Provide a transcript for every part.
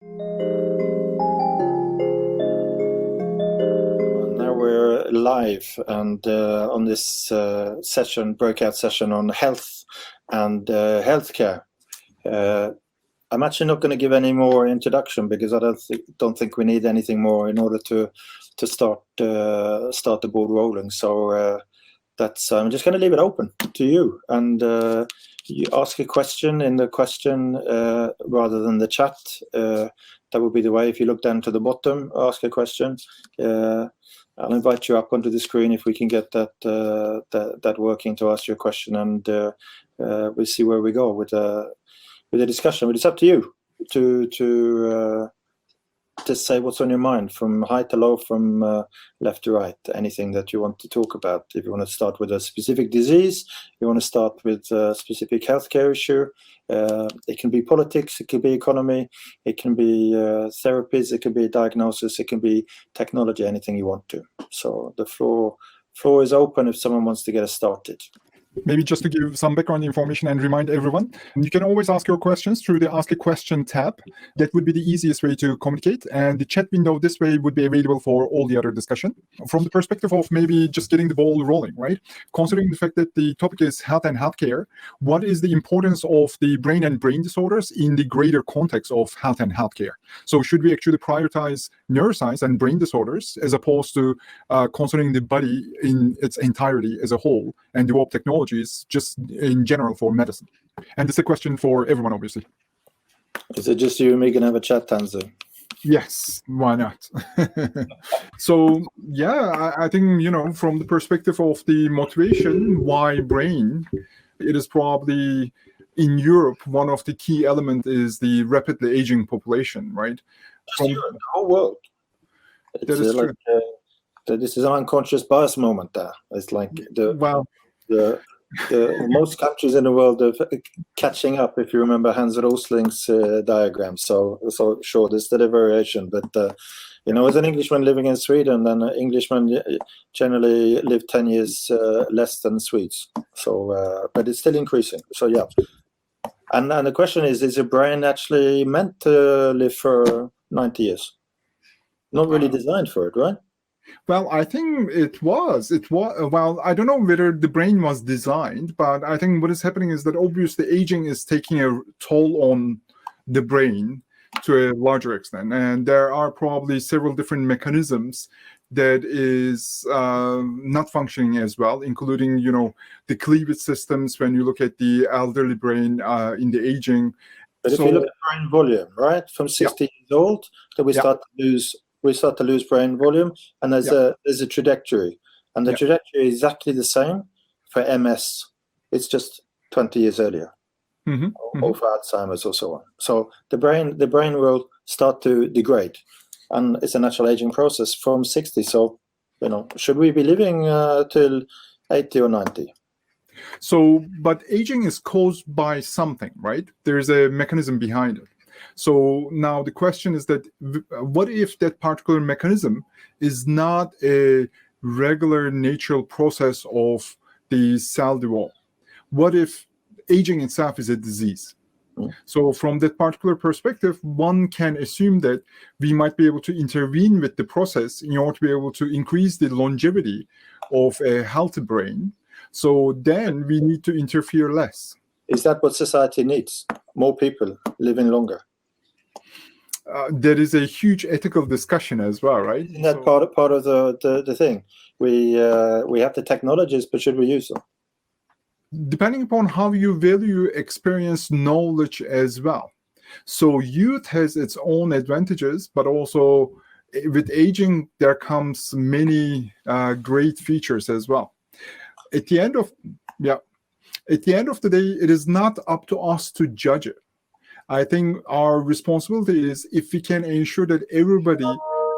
Now we're live and on this breakout session on health and healthcare. I'm actually not going to give any more introduction because I don't think we need anything more in order to start the ball rolling. So I'm just going to leave it open to you, and you ask a question in the question rather than the chat. That would be the way. If you look down to the bottom, ask a question. I'll invite you up onto the screen if we can get that working to ask your question, and we'll see where we go with the discussion. But it's up to you to say what's on your mind, from high to low, from left to right, anything that you want to talk about. If you want to start with a specific disease, you want to start with a specific healthcare issue, it can be politics, it can be economy, it can be therapies, it can be diagnosis, it can be technology, anything you want to. So the floor is open if someone wants to get us started. Maybe just to give some background information and remind everyone, you can always ask your questions through the Ask a Question tab. That would be the easiest way to communicate. And the chat window this way would be available for all the other discussion. From the perspective of maybe just getting the ball rolling, right? Considering the fact that the topic is health and healthcare, what is the importance of the brain and brain disorders in the greater context of health and healthcare? So should we actually prioritize neuroscience and brain disorders as opposed to considering the body in its entirety as a whole and develop technologies just in general for medicine? And this is a question for everyone, obviously. Is it just you and me can have a chat, Tanzo? Yes, why not? So, yeah, I think, from the perspective of the motivation, why brain, it is probably in Europe, one of the key elements is the rapidly aging population, right? From the whole world. That is true. This is an unconscious bias moment there. It's like the most countries in the world are catching up, if you remember Hans Rosling's diagram. So sure, there's still a variation, but as an Englishman living in Sweden, then Englishmen generally live 10 years less than Swedes. So, but it's still increasing. So yeah, and the question is your brain actually meant to live for 90 years? Not really designed for it, right? Well, I think it was. Well, I don't know whether the brain was designed, but I think what is happening is that obviously aging is taking a toll on the brain to a larger extent. And there are probably several different mechanisms that is not functioning as well, including, the cleavage systems when you look at the elderly brain in the aging. But if you look at brain volume, right, from 60 years old, that we start to lose brain volume, and there's a trajectory, and the trajectory is exactly the same for MS. It's just 20 years earlier, or for Alzheimer's or so on. So the brain will start to degrade, and it's a natural aging process from 60. So, should we be living till 80 or 90? So, but aging is caused by something, right? There's a mechanism behind it. So now the question is that what if that particular mechanism is not a regular natural process of the cell development? What if aging itself is a disease? So from that particular perspective, one can assume that we might be able to intervene with the process in order to be able to increase the longevity of a healthy brain. So then we need to interfere less. Is that what society needs? More people living longer? There is a huge ethical discussion as well, right? Isn't that part of the thing? We have the technologies, but should we use them? Depending upon how you value experience, knowledge as well. So youth has its own advantages, but also with aging, there comes many great features as well. At the end of the day, it is not up to us to judge it. I think our responsibility is if we can ensure that everybody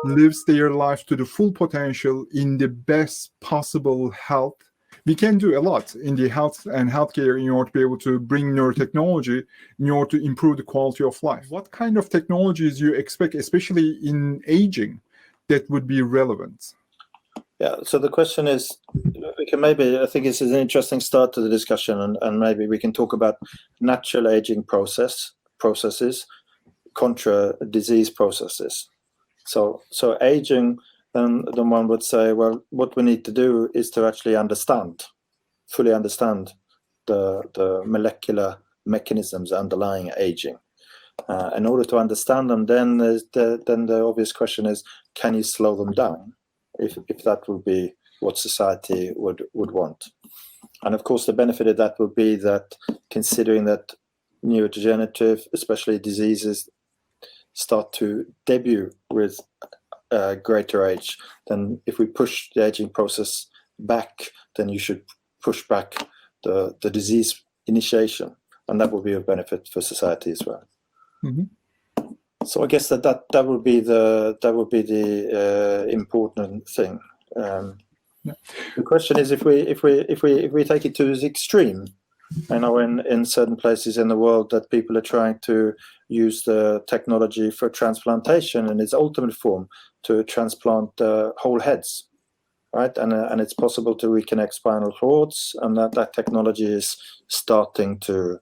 lives their life to the full potential in the best possible health, we can do a lot in the health and healthcare in order to be able to bring neurotechnology in order to improve the quality of life. What kind of technologies you expect, especially in aging, that would be relevant? Yeah, so the question is, I think this is an interesting start to the discussion, and maybe we can talk about natural aging processes, contra disease processes. So aging, then one would say, well, what we need to do is to actually fully understand the molecular mechanisms underlying aging. In order to understand them, then the obvious question is, can you slow them down? If that would be what society would want. And of course, the benefit of that would be that, considering that neurodegenerative, especially diseases, start to debut with greater age, then if we push the aging process back, then you should push back the disease initiation, and that will be a benefit for society as well. Mm-hmm. So I guess that would be the important thing. Yeah. The question is, if we take it to the extreme, I know in certain places in the world that people are trying to use the technology for transplantation in its ultimate form to transplant whole heads, right? And it's possible to reconnect spinal cords, and that technology is starting to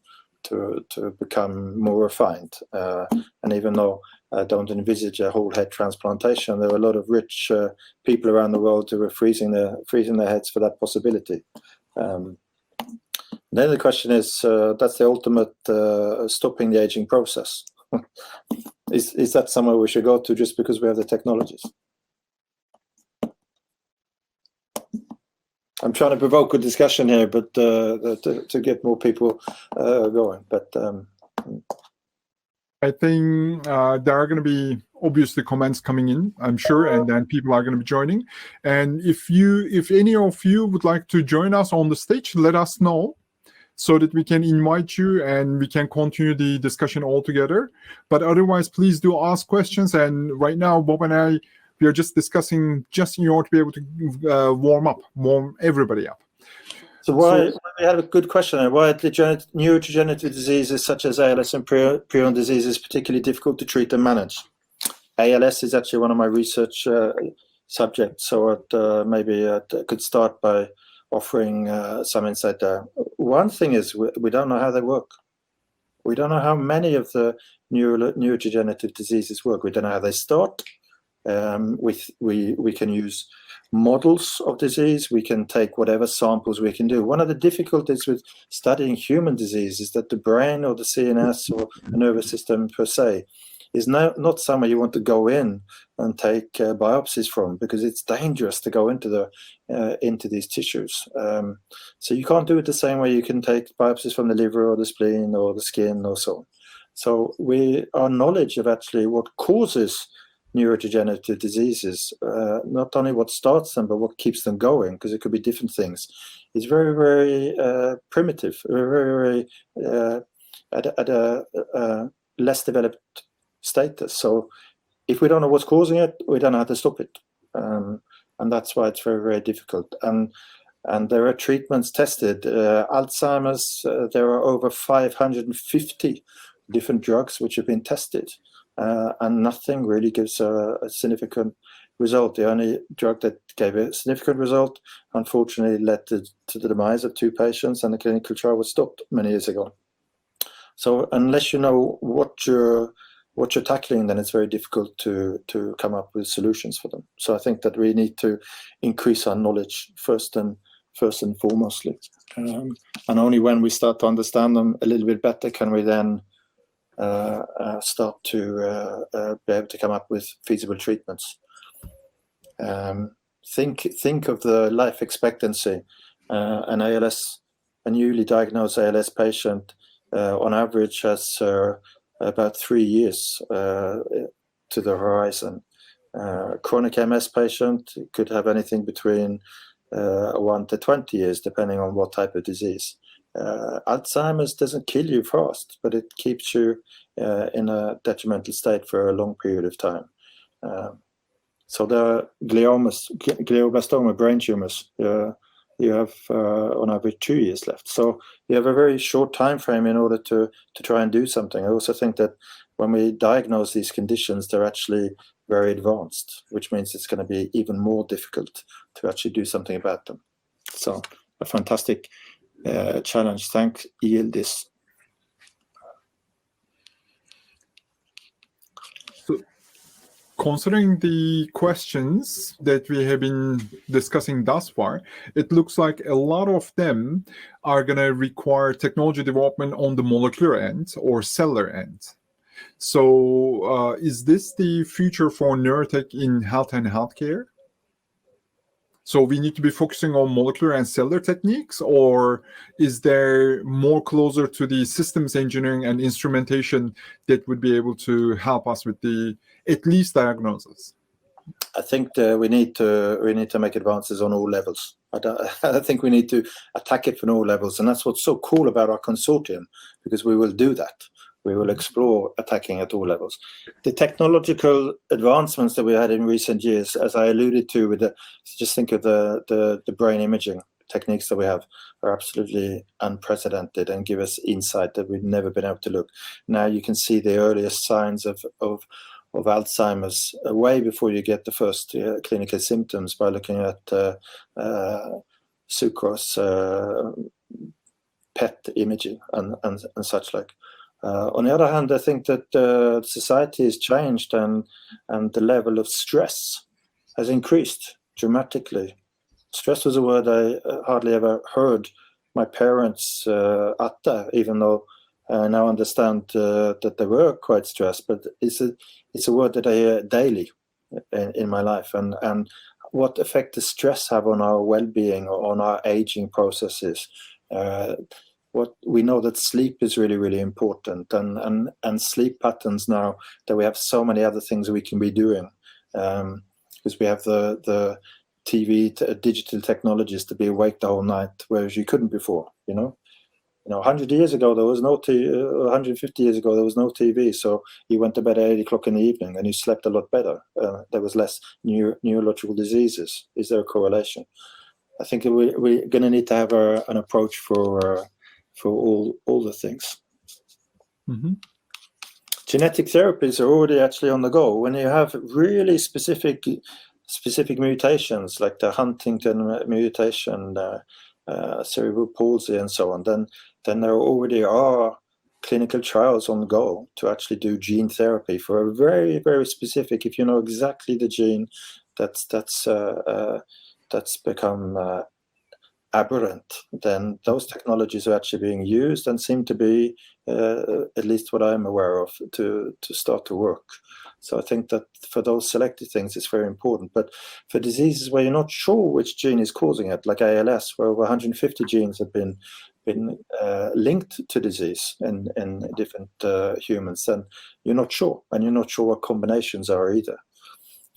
become more refined. And even though I don't envisage a whole head transplantation, there are a lot of rich people around the world who are freezing their heads for that possibility. Then the question is, that's the ultimate stopping the aging process. Is that somewhere we should go to just because we have the technologies? I'm trying to provoke a discussion here, but to get more people going. But I think there are going to be obviously comments coming in, I'm sure, and then people are going to be joining. And if any of you would like to join us on the stage, let us know, so that we can invite you and we can continue the discussion all together. But otherwise, please do ask questions. And right now, Bob and I, we are just discussing just in order to be able to warm everybody up. So we had a good question there. Why are neurodegenerative diseases such as ALS and prion disease is particularly difficult to treat and manage? ALS is actually one of my research subjects, so maybe I could start by offering some insight there. One thing is we don't know how they work. We don't know how many of the neurodegenerative diseases work. We don't know how they start. We can use models of disease. We can take whatever samples we can do. One of the difficulties with studying human disease is that the brain or the CNS or the nervous system per se is not somewhere you want to go in and take biopsies from, because it's dangerous to go into these tissues. So you can't do it the same way you can take biopsies from the liver or the spleen or the skin or so on. So our knowledge of actually what causes neurodegenerative diseases, not only what starts them, but what keeps them going, because it could be different things, is very, very primitive, very, very at a less developed status. So if we don't know what's causing it, we don't know how to stop it. And that's why it's very, very difficult. And there are treatments tested. Alzheimer's, there are over 550 different drugs which have been tested. And nothing really gives a significant result. The only drug that gave a significant result, unfortunately, led to the demise of 2 patients, and the clinical trial was stopped many years ago. So unless you know what you're tackling, then it's very difficult to come up with solutions for them. So I think that we need to increase our knowledge first and foremostly. And only when we start to understand them a little bit better can we then start to be able to come up with feasible treatments. Think of the life expectancy. A newly diagnosed ALS patient on average has about 3 years to the horizon. Chronic MS patient could have anything between 1 to 20 years, depending on what type of disease. Alzheimer's doesn't kill you fast, but it keeps you in a detrimental state for a long period of time. So there are glioblastoma, brain tumors. You have on average 2 years left. So you have a very short time frame in order to try and do something. I also think that when we diagnose these conditions, they're actually very advanced, which means it's going to be even more difficult to actually do something about them. So a fantastic challenge. Thanks, Yildiz. considering the questions that we have been discussing thus far, it looks like a lot of them are going to require technology development on the molecular end or cellular end. So is this the future for neurotech in health and healthcare? So we need to be focusing on molecular and cellular techniques, or is there more closer to the systems engineering and instrumentation that would be able to help us with the at least diagnosis? I think we need to make advances on all levels. I think we need to attack it from all levels, and that's what's so cool about our consortium, because we will do that. We will explore attacking at all levels. The technological advancements that we had in recent years, as I alluded to, with just think of the brain imaging techniques that we have, are absolutely unprecedented and give us insight that we've never been able to look. Now you can see the earliest signs of Alzheimer's way before you get the first clinical symptoms by looking at sucrose, PET imaging and such like. On the other hand, I think that society has changed and the level of stress has increased dramatically. Stress was a word I hardly ever heard my parents utter, even though I now understand that they were quite stressed. But it's a word that I hear daily in my life. And what effect does stress have on our well-being or on our aging processes? What we know that sleep is really, really important, and sleep patterns now that we have so many other things we can be doing, because we have the TV, digital technologies to be awake the whole night, whereas you couldn't before. 100 years ago there was no 150 years ago there was no TV, so you went to bed at 8 o'clock in the evening and you slept a lot better. There was less neurological diseases. Is there a correlation? I think we're going to need to have an approach for all the things. Mm-hmm. Genetic therapies are already actually on the go. When you have really specific mutations like the Huntington mutation, cerebral palsy and so on, then there already are clinical trials on the go to actually do gene therapy for a very, very specific, if you know exactly the gene that's become aberrant, then those technologies are actually being used and seem to be, at least what I'm aware of, to start to work. So I think that for those selected things, it's very important. But for diseases where you're not sure which gene is causing it, like ALS, where over 150 genes have been linked to disease in different humans, then you're not sure, and you're not sure what combinations are either.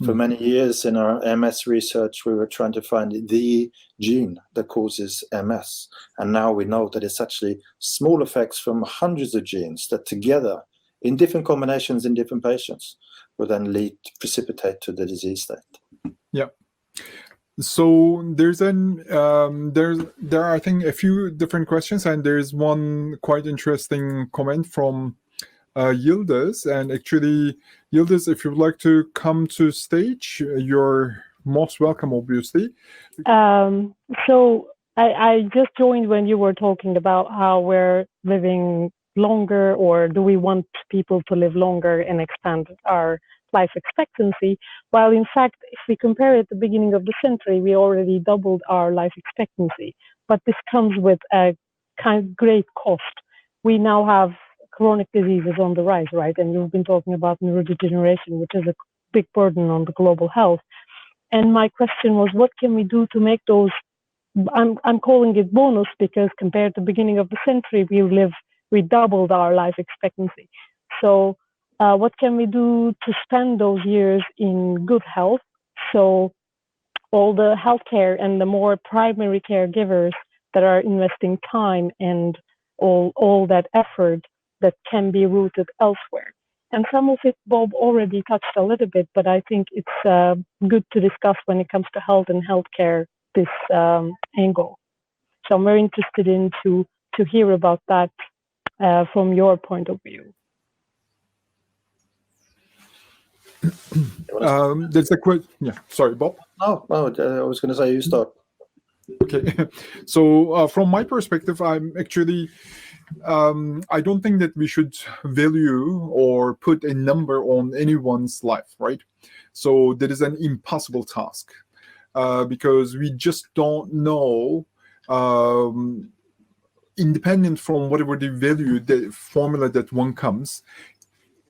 For many years in our MS research, we were trying to find the gene that causes MS. And now we know that it's actually small effects from hundreds of genes that together, in different combinations in different patients, will then precipitate to the disease state. Yeah. So there are, I think, a few different questions, and there's one quite interesting comment from Yildiz. And actually, Yildiz, if you'd like to come to stage, you're most welcome, obviously. So I just joined when you were talking about how we're living longer, or do we want people to live longer and expand our life expectancy? While in fact, if we compare at the beginning of the century, we already doubled our life expectancy. But this comes with a kind of great cost. We now have chronic diseases on the rise, right? And you've been talking about neurodegeneration, which is a big burden on the global health. And my question was, what can we do to make those, I'm calling it bonus, because compared to the beginning of the century, we doubled our life expectancy. So what can we do to spend those years in good health? So all the healthcare and the more primary caregivers that are investing time and all that effort that can be rooted elsewhere. And some of it Bob already touched a little bit, but I think it's good to discuss when it comes to health and healthcare, this angle. So I'm very interested to hear about that from your point of view. There's a question. Yeah, sorry, Bob. Oh, I was going to say you start. Okay, so from my perspective, I'm actually I don't think that we should value or put a number on anyone's life, right? So that is an impossible task because we just don't know, independent from whatever the value, the formula that one comes,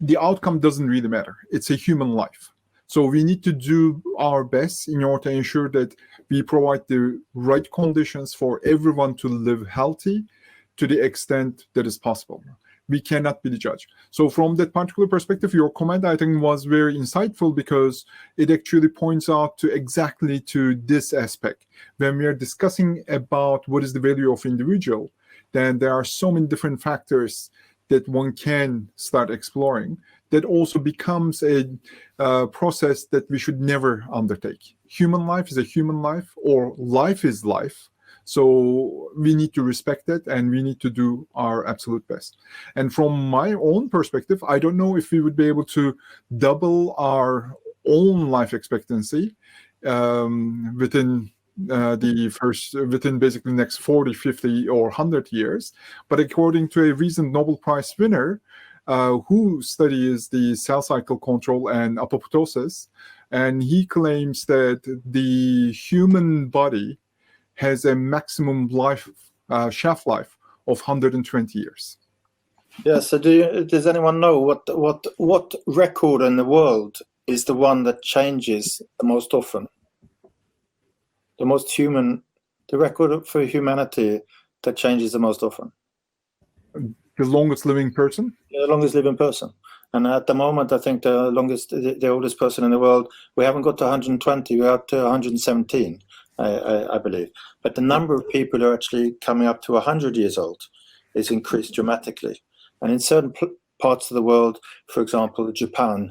the outcome doesn't really matter. It's a human life. So we need to do our best in order to ensure that we provide the right conditions for everyone to live healthy to the extent that is possible. We cannot be the judge. So from that particular perspective, your comment, I think, was very insightful because it actually points out to exactly to this aspect. When we are discussing about what is the value of individual, then there are so many different factors that one can start exploring that also becomes a process that we should never undertake. Human life is a human life, or life is life. So we need to respect that, and we need to do our absolute best. And from my own perspective, I don't know if we would be able to double our own life expectancy within basically next 40, 50, or 100 years. But according to a recent Nobel Prize winner who studies the cell cycle control and apoptosis, and he claims that the human body has a maximum life shelf life of 120 years. Yeah. So does anyone know what record in the world is the one that changes the most often? The record for humanity that changes the most often? The longest living person? The longest living person. And at the moment, I think the oldest person in the world, we haven't got to 120, we're up to 117, I believe. But the number of people who are actually coming up to 100 years old is increased dramatically. And in certain parts of the world, for example, Japan,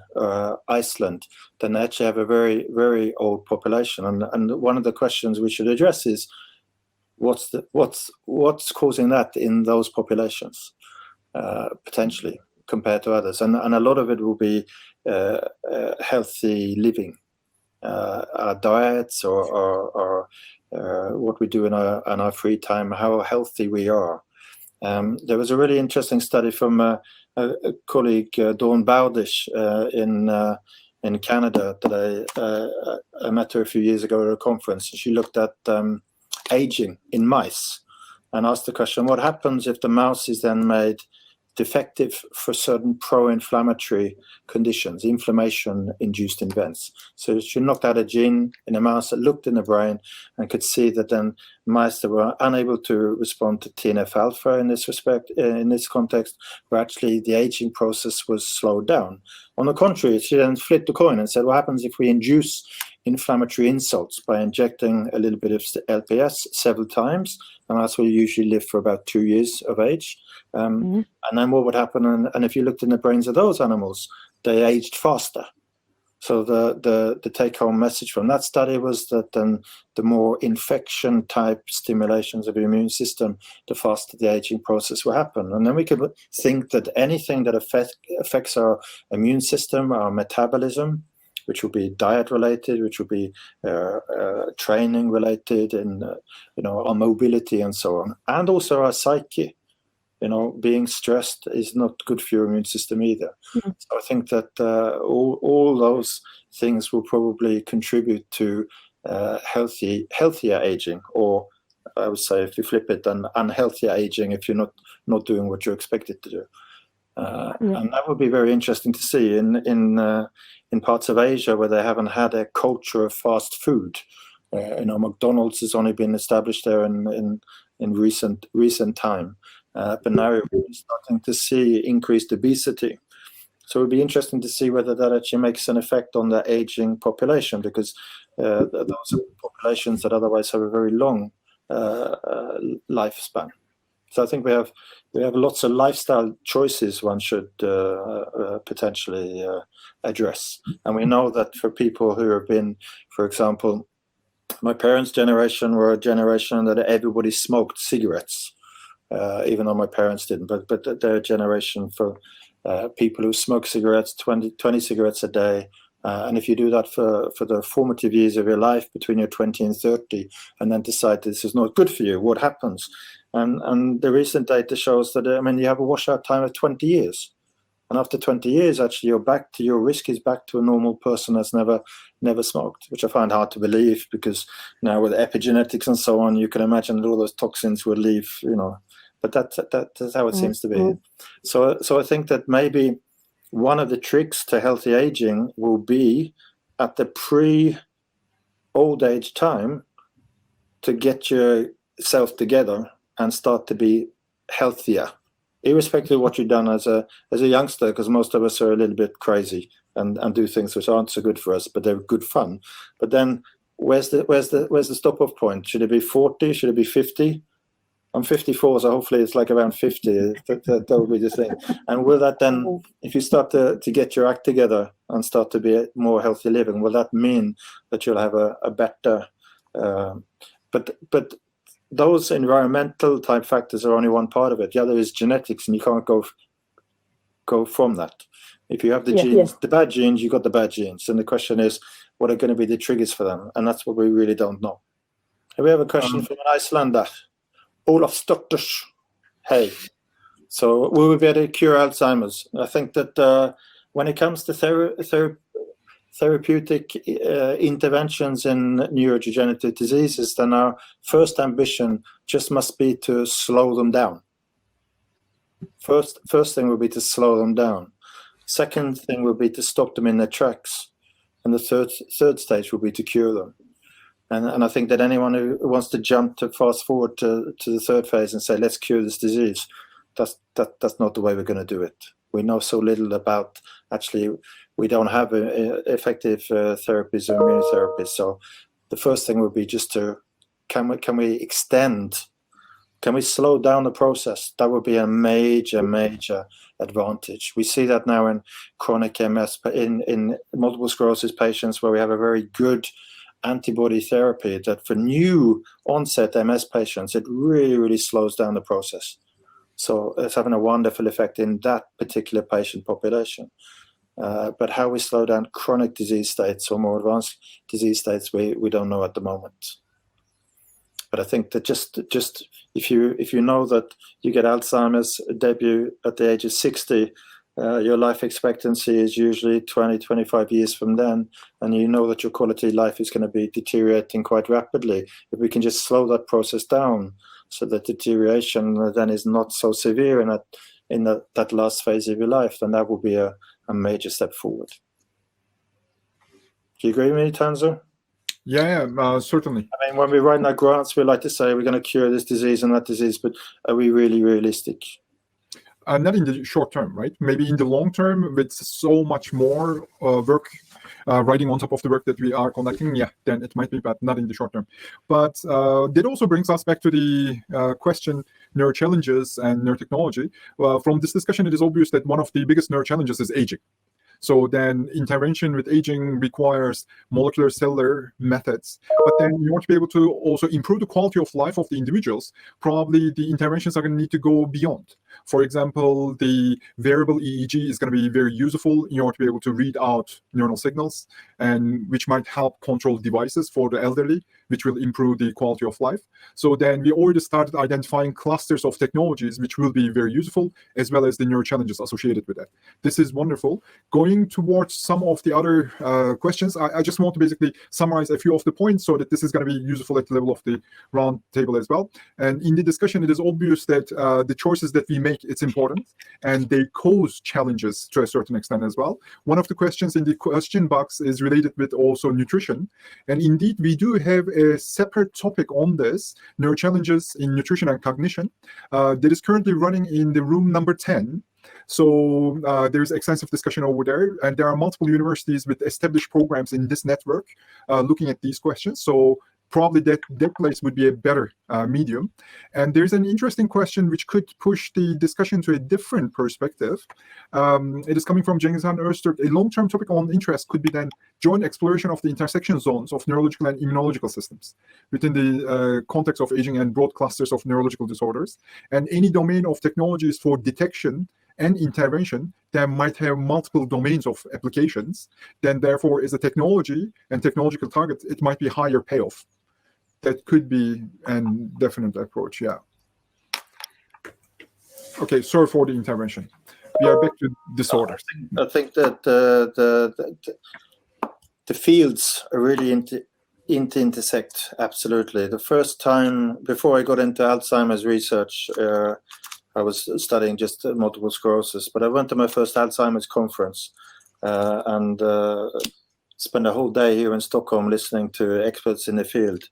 Iceland, then they actually have a very, very old population. And one of the questions we should address is what's causing that in those populations, potentially, compared to others. And a lot of it will be healthy living, our diets, or what we do in our free time, how healthy we are. There was a really interesting study from a colleague, Dawn Bowdish, in Canada, that I met her a few years ago at a conference. She looked at aging in mice and asked the question, what happens if the mouse is then made defective for certain pro-inflammatory conditions, inflammation-induced events? So she knocked out a gene in a mouse that looked in the brain and could see that then mice that were unable to respond to TNF-alpha in this respect, in this context, where actually the aging process was slowed down. On the contrary, she then flipped the coin and said, what happens if we induce inflammatory insults by injecting a little bit of LPS several times? And that's where you usually live for about 2 years of age. And then what would happen? And if you looked in the brains of those animals, they aged faster. So the take-home message from that study was that then the more infection-type stimulations of the immune system, the faster the aging process will happen. And then we could think that anything that affects our immune system, our metabolism, which will be diet-related, which will be training-related, and our mobility and so on, and also our psyche. Being stressed is not good for your immune system either. So I think that all those things will probably contribute to healthier aging, or I would say, if you flip it, then unhealthier aging if you're not doing what you're expected to do. And that would be very interesting to see in parts of Asia where they haven't had a culture of fast food. McDonald's has only been established there in recent time. But now we're starting to see increased obesity. So it would be interesting to see whether that actually makes an effect on the aging population, because those are populations that otherwise have a very long lifespan. So I think we have lots of lifestyle choices one should potentially address. And we know that for people who have been, for example, my parents' generation were a generation that everybody smoked cigarettes. Even though my parents didn't, but their generation for people who smoke cigarettes, 20 cigarettes a day. And if you do that for the formative years of your life between your 20 and 30, and then decide this is not good for you, what happens? And the recent data shows that, I mean, you have a washout time of 20 years. And after 20 years, actually, your risk is back to a normal person that's never smoked, which I find hard to believe, because now with epigenetics and so on, you can imagine that all those toxins will leave, but that's how it seems to be. So I think that maybe one of the tricks to healthy aging will be at the pre-old age time to get yourself together and start to be healthier, irrespective of what you've done as a youngster, because most of us are a little bit crazy and do things which aren't so good for us, but they're good fun. But then where's the stop-off point? Should it be 40? Should it be 50? I'm 54, so hopefully it's like around 50. That will be the thing. And will that then, if you start to get your act together and start to be more healthy living, will that mean that you'll have a better, but those environmental type factors are only one part of it. The other is genetics, and you can't go from that. If you have the genes, the bad genes, you've got the bad genes. And the question is, what are going to be the triggers for them? And that's what we really don't know. We have a question from an Icelander. Olaf Stotters. Hey. So will we be able to cure Alzheimer's? I think that when it comes to therapeutic interventions in neurodegenerative diseases, then our first ambition just must be to slow them down. First thing will be to slow them down. Second thing will be to stop them in their tracks. And the third stage will be to cure them. And I think that anyone who wants to jump to fast forward to the third phase and say, let's cure this disease, that's not the way we're going to do it. We know so little about, actually, we don't have effective therapies or immunotherapies. So the first thing would be just to, can we extend, can we slow down the process? That would be a major advantage. We see that now in chronic MS, in multiple sclerosis patients, where we have a very good antibody therapy, that for new onset MS patients, it really slows down the process. So it's having a wonderful effect in that particular patient population. But how we slow down chronic disease states or more advanced disease states, we don't know at the moment. But I think that just if you know that you get Alzheimer's debut at the age of 60, your life expectancy is usually 20-25 years from then, and you know that your quality of life is going to be deteriorating quite rapidly. If we can just slow that process down, so that deterioration then is not so severe in that last phase of your life, then that will be a major step forward. Do you agree with me, Tanzo? Yeah, certainly. I mean, when we write our grants, we like to say we're going to cure this disease and that disease, but are we really realistic? Not in the short term, right? Maybe in the long term, with so much more work writing on top of the work that we are conducting, then it might be, but not in the short term. But that also brings us back to the question, neurochallenges and neurotechnology. From this discussion, it is obvious that one of the biggest neurochallenges is aging. So then intervention with aging requires molecular cellular methods. But then you want to be able to also improve the quality of life of the individuals. Probably the interventions are going to need to go beyond. For example, the variable EEG is going to be very useful in order to be able to read out neuronal signals, and which might help control devices for the elderly, which will improve the quality of life. So then we already started identifying clusters of technologies which will be very useful, as well as the neurochallenges associated with that. This is wonderful. Going towards some of the other questions, I just want to basically summarize a few of the points so that this is going to be useful at the level of the round table as well. And in the discussion, it is obvious that the choices that we make, it's important, and they cause challenges to a certain extent as well. One of the questions in the question box is related with also nutrition. And indeed, we do have a separate topic on this, neurochallenges in nutrition and cognition, that is currently running in the room number 10. So there's extensive discussion over there, and there are multiple universities with established programs in this network looking at these questions. So probably that place would be a better medium. And there's an interesting question which could push the discussion to a different perspective. It is coming from Cengizhan Öztürk. A long-term topic on interest could be then joint exploration of the intersection zones of neurological and immunological systems within the context of aging and broad clusters of neurological disorders. And any domain of technologies for detection and intervention that might have multiple domains of applications, then therefore as a technology and technological target, it might be higher payoff. That could be a definite approach, yeah. Okay, sorry for the intervention. We are back to disorders. I think that the fields are really intersect, absolutely. The first time, before I got into Alzheimer's research, I was studying just multiple sclerosis, but I went to my first Alzheimer's conference and spent a whole day here in Stockholm listening to experts in the field.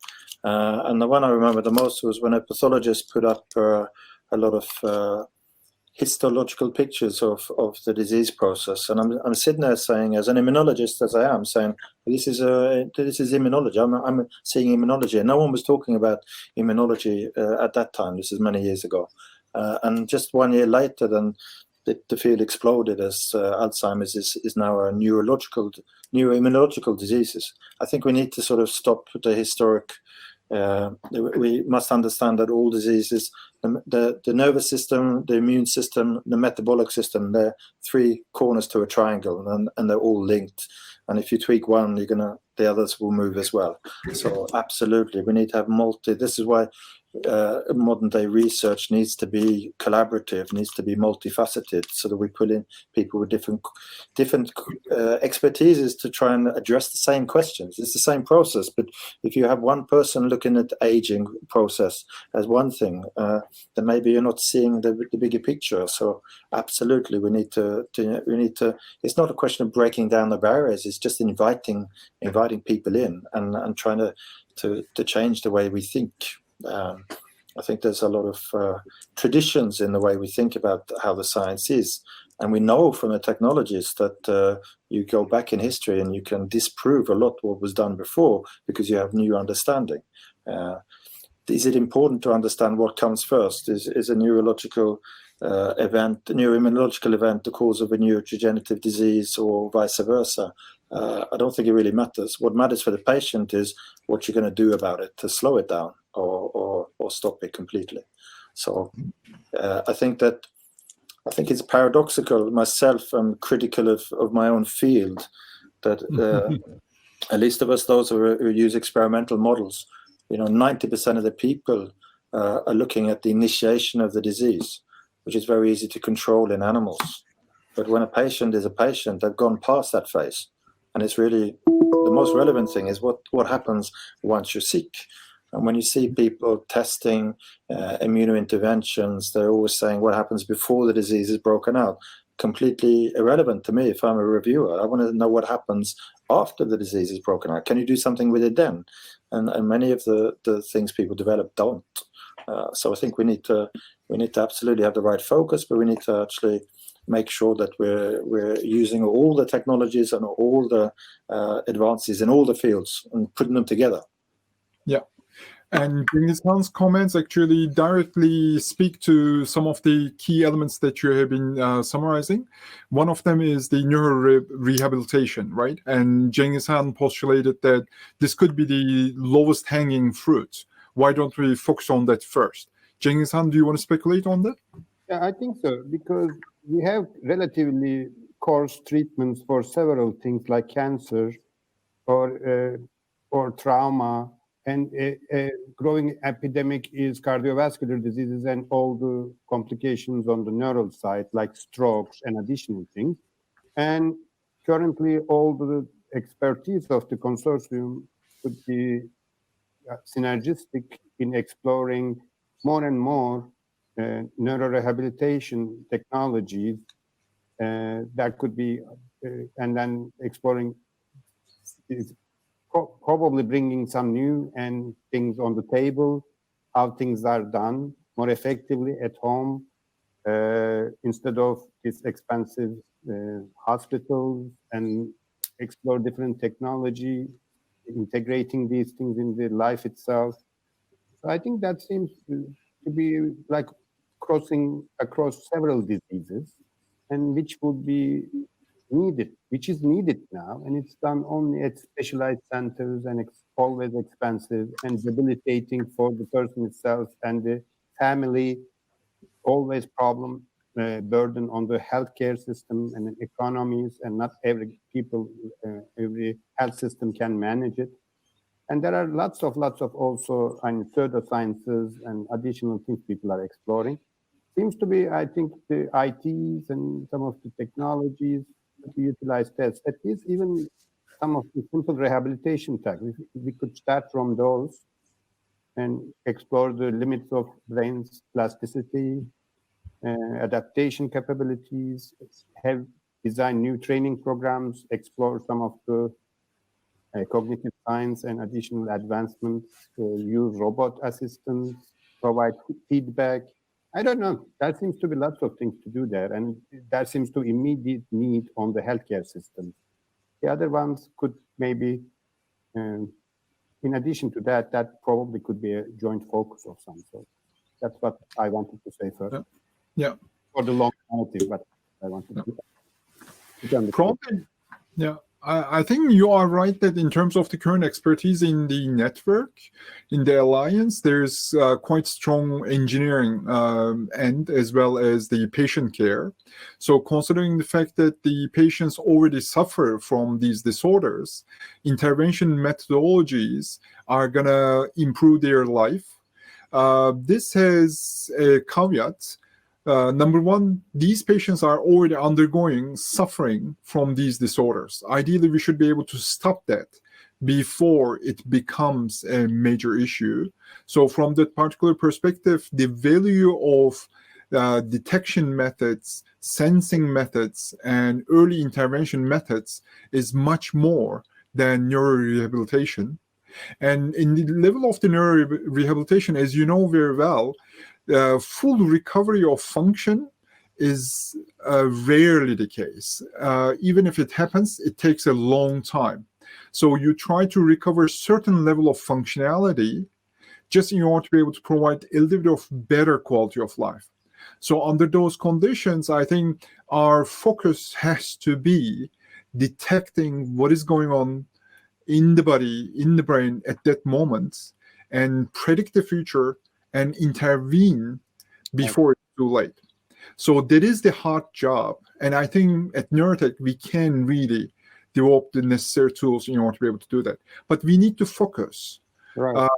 And the one I remember the most was when a pathologist put up a lot of histological pictures of the disease process, and I'm sitting there saying, as an immunologist as I am, saying this is immunology. I'm seeing immunology, and no one was talking about immunology at that time. This is many years ago, and just 1 year later, then the field exploded as Alzheimer's is now a neuroimmunological diseases. I think we need to sort of stop the historic. We must understand that all diseases, the nervous system, the immune system, the metabolic system, they're three corners to a triangle, and they're all linked. And if you tweak one, the others will move as well. So absolutely, we need to have this is why modern day research needs to be collaborative, needs to be multifaceted, so that we put in people with different expertises to try and address the same questions. It's the same process, but if you have one person looking at the aging process as one thing, then maybe you're not seeing the bigger picture. So absolutely, we need to. It's not a question of breaking down the barriers. It's just inviting people in and trying to change the way we think. I think there's a lot of traditions in the way we think about how the science is, and we know from the technologies that you go back in history and you can disprove a lot what was done before because you have new understanding. Is it important to understand what comes first? Is a neurological neuroimmunological event the cause of a neurodegenerative disease, or vice versa? I don't think it really matters. What matters for the patient is what you're going to do about it to slow it down or stop it completely. So I think it's paradoxical. Myself, I'm critical of my own field, that at least of us, those who use experimental models, 90% of the people are looking at the initiation of the disease, which is very easy to control in animals. But when a patient is a patient, they've gone past that phase. And it's really the most relevant thing is what happens once you're sick. And when you see people testing immunointerventions, they're always saying what happens before the disease is broken out. Completely irrelevant to me if I'm a reviewer. I want to know what happens after the disease is broken out. Can you do something with it then? And many of the things people develop don't. So I think we need to absolutely have the right focus, but we need to actually make sure that we're using all the technologies and all the advances in all the fields and putting them together. Yeah. And Cengiz Han's comments actually directly speak to some of the key elements that you have been summarizing. One of them is the neuro-rehabilitation, right? And Cengiz Han postulated that this could be the lowest hanging fruit. Why don't we focus on that first? Cengiz Han, do you want to speculate on that? Yeah, I think so, because we have relatively coarse treatments for several things like cancer or trauma. And a growing epidemic is cardiovascular diseases and all the complications on the neural side, like strokes and additional things. And currently, all the expertise of the consortium could be synergistic in exploring more and more neurorehabilitation technologies that could be, and then exploring probably bringing some new and things on the table, how things are done more effectively at home instead of these expensive hospitals, and explore different technology, integrating these things in the life itself. So I think that seems to be like crossing across several diseases, and which would be needed, which is needed now, and it's done only at specialized centers, and it's always expensive and debilitating for the person itself and the family. Always problem burden on the healthcare system and economies, and not every health system can manage it. And there are lots of also pseudosciences and additional things people are exploring. seems to be, I think, the ITs and some of the technologies to utilize tests, at least even some of the simple rehabilitation tech. We could start from those and explore the limits of brain's plasticity, adaptation capabilities, have design new training programs, explore some of the cognitive science and additional advancements, use robot assistants, provide feedback. I don't know. There seems to be lots of things to do there, and there seems to immediate need on the healthcare system. The other ones could maybe, in addition to that, that probably could be a joint focus of some sort. That's what I wanted to say first. Yeah. For the long narrative, but I wanted to. Probably, yeah. I think you are right that in terms of the current expertise in the network, in the alliance, there's quite strong engineering end as well as the patient care. So considering the fact that the patients already suffer from these disorders, intervention methodologies are going to improve their life. This has a caveat. Number one, these patients are already undergoing suffering from these disorders. Ideally, we should be able to stop that before it becomes a major issue. So from that particular perspective, the value of detection methods, sensing methods, and early intervention methods is much more than neurorehabilitation. And in the level of the neurorehabilitation, as you know very well, full recovery of function is rarely the case. Even if it happens, it takes a long time. So you try to recover certain level of functionality just in order to be able to provide a little bit of better quality of life. So under those conditions, I think our focus has to be detecting what is going on in the body, in the brain at that moment, and predict the future and intervene before it's too late. So that is the hard job. And I think at Neurotech, we can really develop the necessary tools in order to be able to do that. But we need to focus. Right.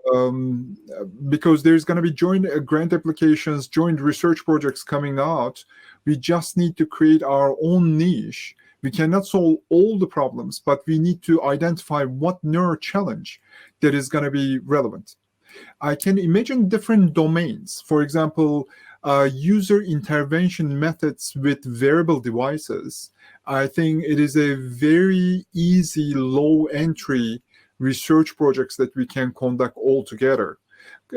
Because there's going to be joint grant applications, joint research projects coming out. We just need to create our own niche. We cannot solve all the problems, but we need to identify what neurochallenge that is going to be relevant. I can imagine different domains. For example, user intervention methods with wearable devices. I think it is a very easy, low entry research projects that we can conduct all together.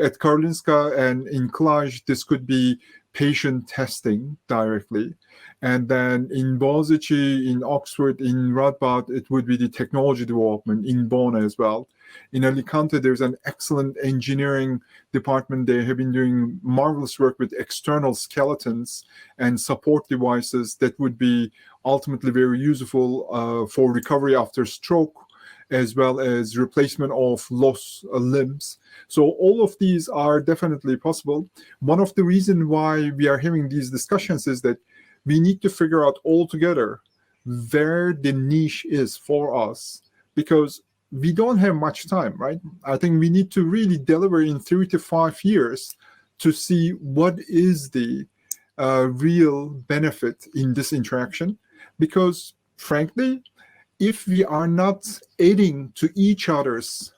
At Karolinska and in Cluj, this could be patient testing directly. And then in Boğaziçi, in Oxford, in Radboud, it would be the technology development, in Bonn as well. In Alicante, there's an excellent engineering department. They have been doing marvelous work with external skeletons and support devices that would be ultimately very useful for recovery after stroke, as well as replacement of lost limbs. So all of these are definitely possible. One of the reasons why we are having these discussions is that we need to figure out all together where the niche is for us, because we don't have much time, right? I think we need to really deliver in 3 to 5 years to see what is the real benefit in this interaction. Because frankly, if we are not adding to each other's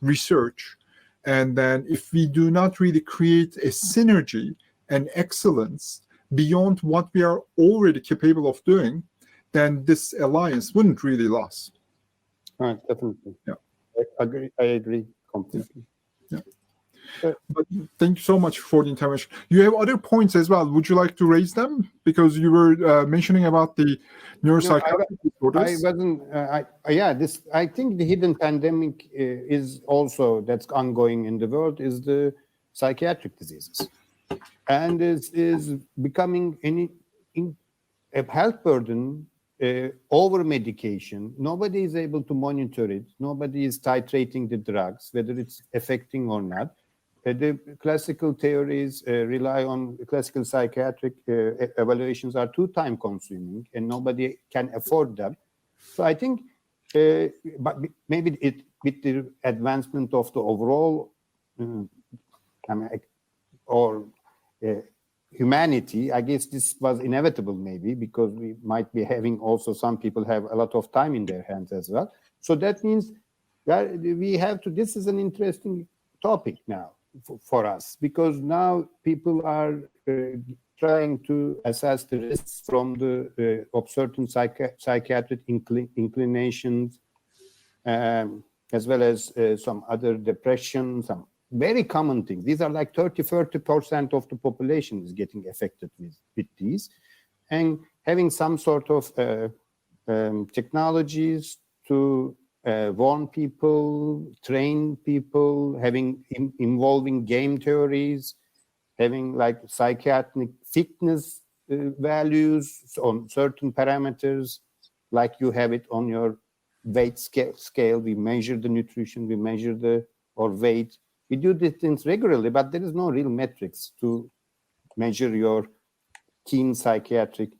research, and then if we do not really create a synergy and excellence beyond what we are already capable of doing, then this alliance wouldn't really last. Right, definitely. Yeah. I agree completely. Yeah. But thank you so much for the intervention. You have other points as well. Would you like to raise them? Because you were mentioning about the neuropsychiatric disorders. I think the hidden pandemic is also that's ongoing in the world is the psychiatric diseases, and is becoming a health burden. Over medication, nobody is able to monitor it. Nobody is titrating the drugs, whether it's affecting or not. The classical theories rely on classical psychiatric evaluations are too time consuming, and nobody can afford them. So I think, but maybe with the advancement of the overall humanity. I guess this was inevitable maybe because we might be having also some people have a lot of time in their hands as well. So that means that we have to, this is an interesting topic now for us, because now people are trying to assess the risks from the of certain psychiatric inclinations, as well as some other depression, some very common things. These are like 30-40% of the population is getting affected with these, and having some sort of technologies to warn people, train people, having involving game theories, having like psychiatric fitness values on certain parameters, like you have it on your weight scale. We measure the nutrition, we measure the weight. We do these things regularly, but there is no real metrics to measure your keen psychiatric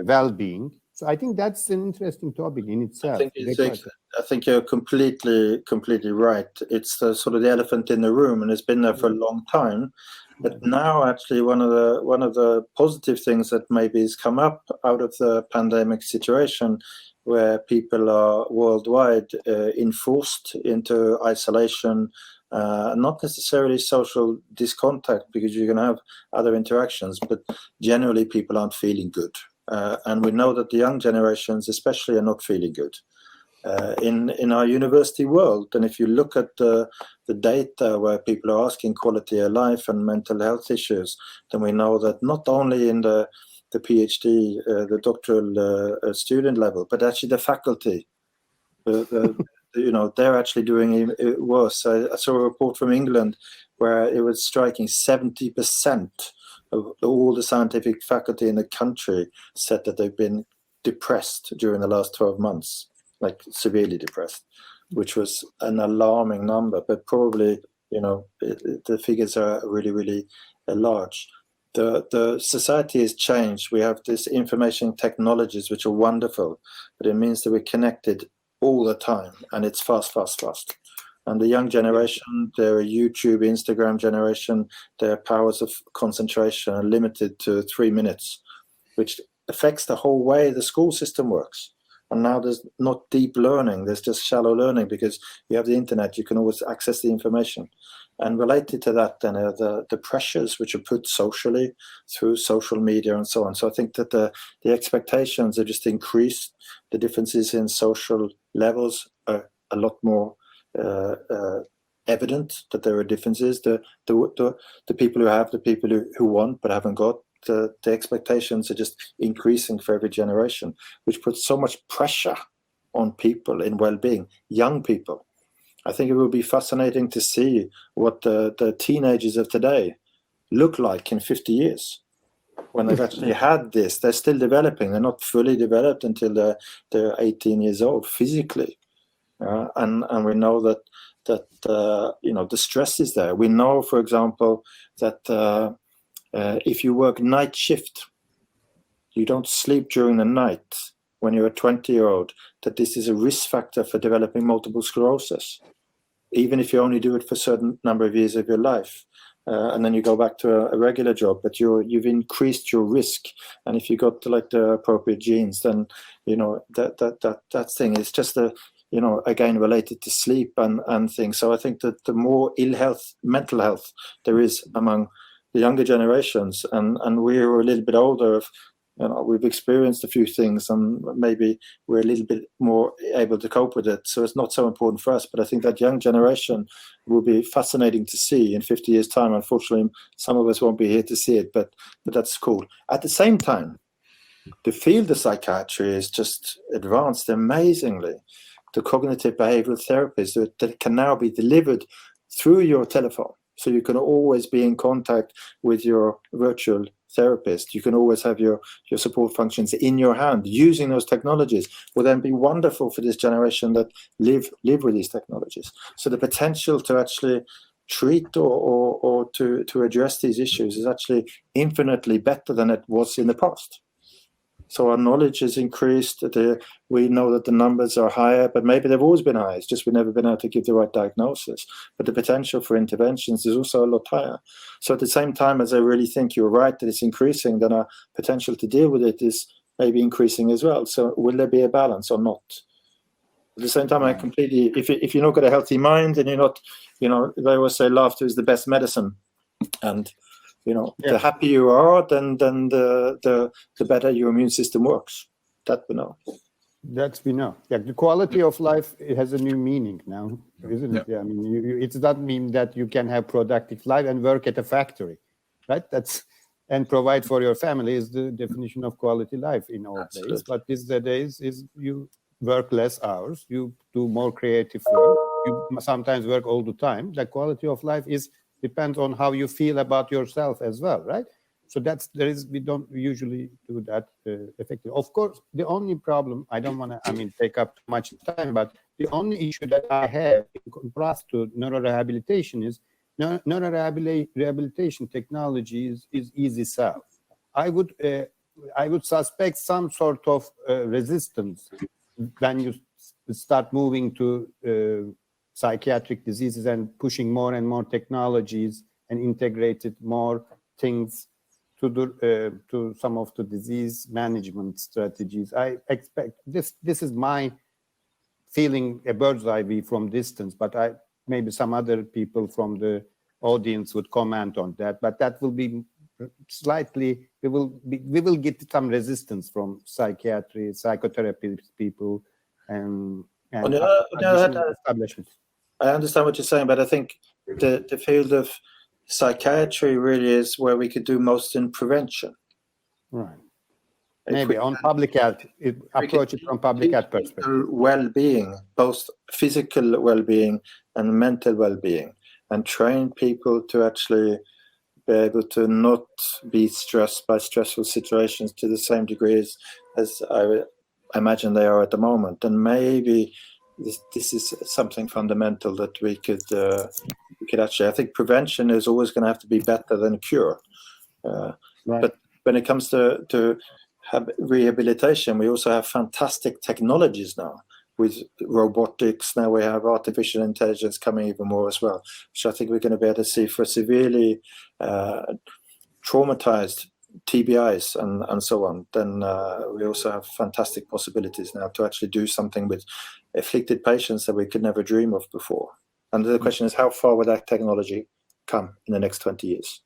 well-being. So I think that's an interesting topic in itself. I think you're completely right. It's the sort of the elephant in the room, and it's been there for a long time. But now, actually, one of the positive things that maybe has come up out of the pandemic situation, where people are worldwide enforced into isolation, not necessarily social discontact, because you're going to have other interactions, but generally people aren't feeling good. And we know that the young generations especially are not feeling good in our university world. And if you look at the data where people are asking quality of life and mental health issues, then we know that not only in the PhD, the doctoral student level, but actually the faculty, they're actually doing it worse. I saw a report from England where it was striking 70% of all the scientific faculty in the country said that they've been depressed during the last 12 months, like severely depressed, which was an alarming number. But probably, the figures are really, really large. The society has changed. We have this information technologies, which are wonderful, but it means that we're connected all the time, and it's fast. And the young generation, they're a YouTube, Instagram generation. Their powers of concentration are limited to 3 minutes, which affects the whole way the school system works. And now there's not deep learning, there's just shallow learning, because you have the internet, you can always access the information. And related to that, then the pressures which are put socially through social media and so on. So I think that the expectations are just increased. The differences in social levels are a lot more evident, that there are differences. The people who have, the people who want but haven't got, the expectations are just increasing for every generation, which puts so much pressure on people in well-being, young people. I think it will be fascinating to see what the teenagers of today look like in 50 years. When they've actually had this, they're still developing. They're not fully developed until they're 18 years old physically. And we know that the stress is there. We know, for example, that if you work night shift, you don't sleep during the night when you're a 20-year-old, that this is a risk factor for developing multiple sclerosis, even if you only do it for a certain number of years of your life. And then you go back to a regular job, but you've increased your risk. And if you got the appropriate genes, then that thing is just again related to sleep and things. So I think that the more mental health there is among the younger generations, and we're a little bit older, we've experienced a few things, and maybe we're a little bit more able to cope with it. So it's not so important for us. But I think that young generation will be fascinating to see in 50 years' time. Unfortunately, some of us won't be here to see it, but that's cool. At the same time, the field of psychiatry is just advanced amazingly. The cognitive behavioral therapies that can now be delivered through your telephone. So you can always be in contact with your virtual therapist. You can always have your support functions in your hand. Using those technologies will then be wonderful for this generation that live with these technologies. So the potential to actually treat or to address these issues is actually infinitely better than it was in the past. So our knowledge has increased. We know that the numbers are higher, but maybe they've always been high. It's just we've never been able to give the right diagnosis. But the potential for interventions is also a lot higher. So at the same time as I really think you're right that it's increasing, then our potential to deal with it is maybe increasing as well. So will there be a balance or not? At the same time, I completely, if you're not got a healthy mind and you're not, they always say laughter is the best medicine. And the happier you are, then the better your immune system works. That we know. That we know. Yeah, the quality of life, it has a new meaning now, isn't it? Yeah. I mean, it doesn't mean that you can have productive life and work at a factory, right? And provide for your family is the definition of quality life in all days. But these days is you work less hours, you do more creative work, you sometimes work all the time. The quality of life depends on how you feel about yourself as well, right? So we don't usually do that effectively. Of course, the only problem, I don't want to, take up too much time, but the only issue that I have in contrast to neurorehabilitation is neurorehabilitation technology is easy sell. I would suspect some sort of resistance when you start moving to psychiatric diseases and pushing more and more technologies and integrated more things to some of the disease management strategies. I expect this is my feeling, a bird's eye view from distance, but maybe some other people from the audience would comment on that, but that will be slightly, we will get some resistance from psychotherapy people and establishments. I understand what you're saying, but I think the field of psychiatry really is where we could do most in prevention. Right. Maybe on public health, approach it from public health perspective. Well-being, both physical well-being and mental well-being, and train people to actually be able to not be stressed by stressful situations to the same degree as I imagine they are at the moment. And maybe this is something fundamental that we could actually, I think prevention is always going to have to be better than cure. Right. But when it comes to rehabilitation, we also have fantastic technologies now with robotics. Now we have artificial intelligence coming even more as well, which I think we're going to be able to see for severely traumatized TBIs and so on. Then we also have fantastic possibilities now to actually do something with afflicted patients that we could never dream of before. And the question is, how far will that technology come in the next 20 years?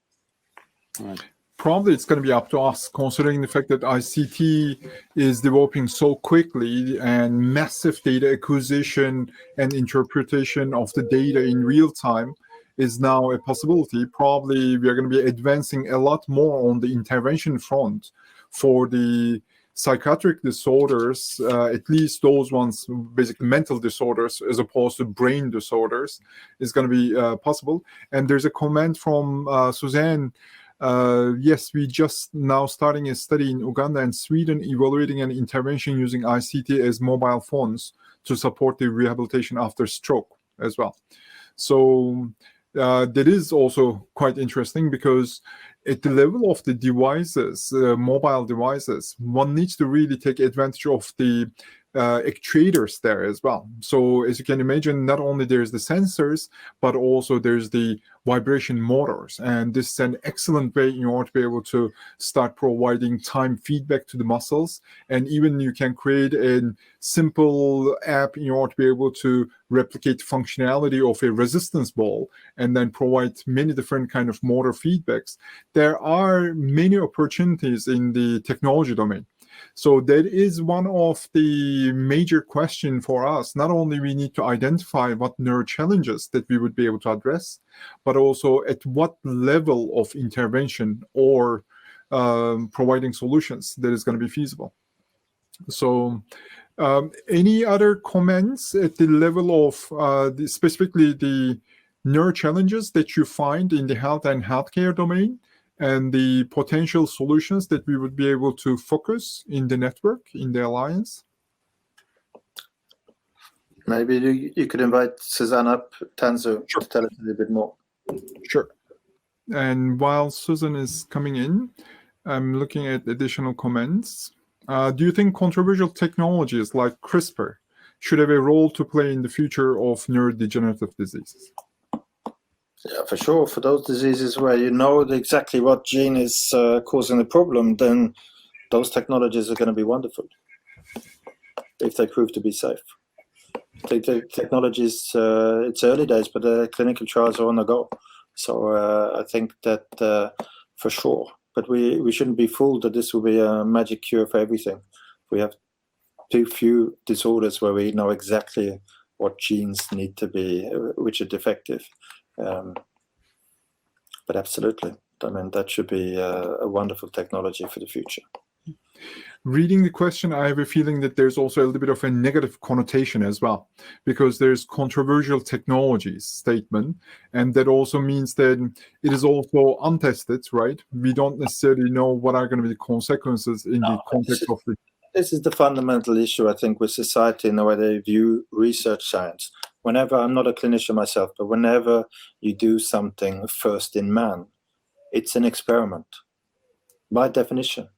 Right. Probably it's going to be up to us, considering the fact that ICT is developing so quickly and massive data acquisition and interpretation of the data in real time is now a possibility. Probably we are going to be advancing a lot more on the intervention front for the psychiatric disorders, at least those ones, basically mental disorders, as opposed to brain disorders, is going to be possible. And there's a comment from Suzanne. Yes, we just now starting a study in Uganda and Sweden evaluating an intervention using ICT as mobile phones to support the rehabilitation after stroke as well. So that is also quite interesting, because at the level of the devices, mobile devices, one needs to really take advantage of the actuators there as well. So as you can imagine, not only there's the sensors, but also there's the vibration motors. And this is an excellent way in order to be able to start providing time feedback to the muscles. And even you can create a simple app in order to be able to replicate functionality of a resistance ball and then provide many different kind of motor feedbacks. There are many opportunities in the technology domain. So that is one of the major questions for us. Not only we need to identify what neurochallenges that we would be able to address, but also at what level of intervention or providing solutions that is going to be feasible. So any other comments at the level of specifically the neurochallenges that you find in the health and healthcare domain, and the potential solutions that we would be able to focus in the network, in the alliance? Maybe you could invite Suzanne up, Tanzu, to tell us a little bit more. Sure. And while Susan is coming in, I'm looking at additional comments. Do you think controversial technologies like CRISPR should have a role to play in the future of neurodegenerative diseases? Yeah, for sure. For those diseases where you know exactly what gene is causing the problem, then those technologies are going to be wonderful if they prove to be safe. The technologies, it's early days, but the clinical trials are on the go. So I think that for sure. But we shouldn't be fooled that this will be a magic cure for everything. We have too few disorders where we know exactly what genes need to be, which are defective. But absolutely, I mean, that should be a wonderful technology for the future. Reading the question, I have a feeling that there's also a little bit of a negative connotation as well, because there's controversial technologies statement, and that also means that it is also untested, right? We don't necessarily know what are going to be the consequences in the context of the... This is the fundamental issue, I think, with society and the way they view research science. Whenever, I'm not a clinician myself, but whenever you do something first in man, it's an experiment, by definition.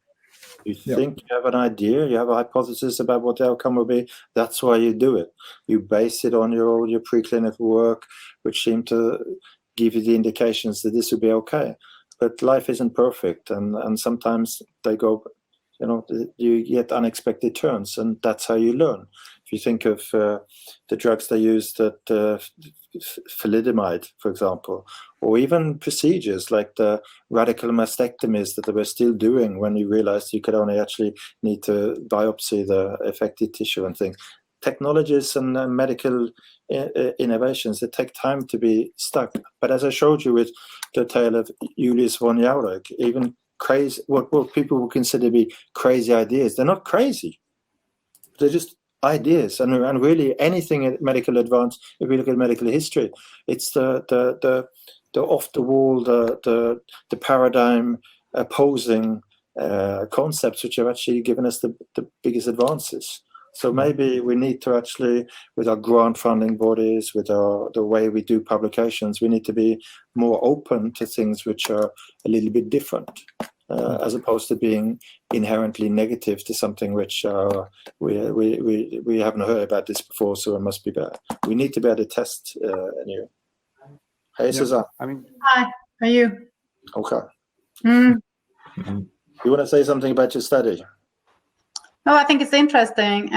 You think you have an idea, you have a hypothesis about what the outcome will be, that's why you do it. You base it on your preclinical work, which seem to give you the indications that this will be okay. But life isn't perfect, and sometimes they go, you know, you get unexpected turns, and that's how you learn. If you think of the drugs they used at thalidomide, for example, or even procedures like the radical mastectomies that they were still doing when you realized you could only actually need to biopsy the affected tissue and things. Technologies and medical innovations that take time to be stuck. But as I showed you with the tale of Julius von Jauregg, even crazy, what people would consider to be crazy ideas, they're not crazy. They're just ideas, and really anything in medical advance. If we look at medical history, it's the off the wall, the paradigm opposing concepts which have actually given us the biggest advances. So maybe we need to actually, with our grant funding bodies, with the way we do publications, we need to be more open to things which are a little bit different. As opposed to being inherently negative to something which we haven't heard about this before, so it must be bad. We need to be able to test anyway. Hey, Susanne. Hi, how are you? Okay. You want to say something about your study? No, I think it's interesting.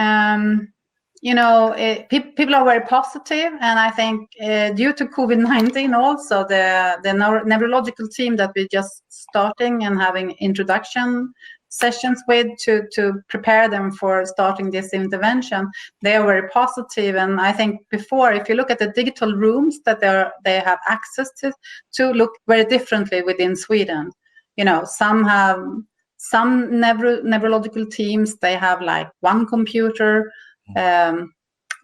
You know, people are very positive, and I think due to COVID-19 also, the neurological team that we're just starting and having introduction sessions with to prepare them for starting this intervention, they are very positive. And I think before, if you look at the digital rooms that they have access to look very differently within Sweden. You know, some neurological teams, they have like one computer,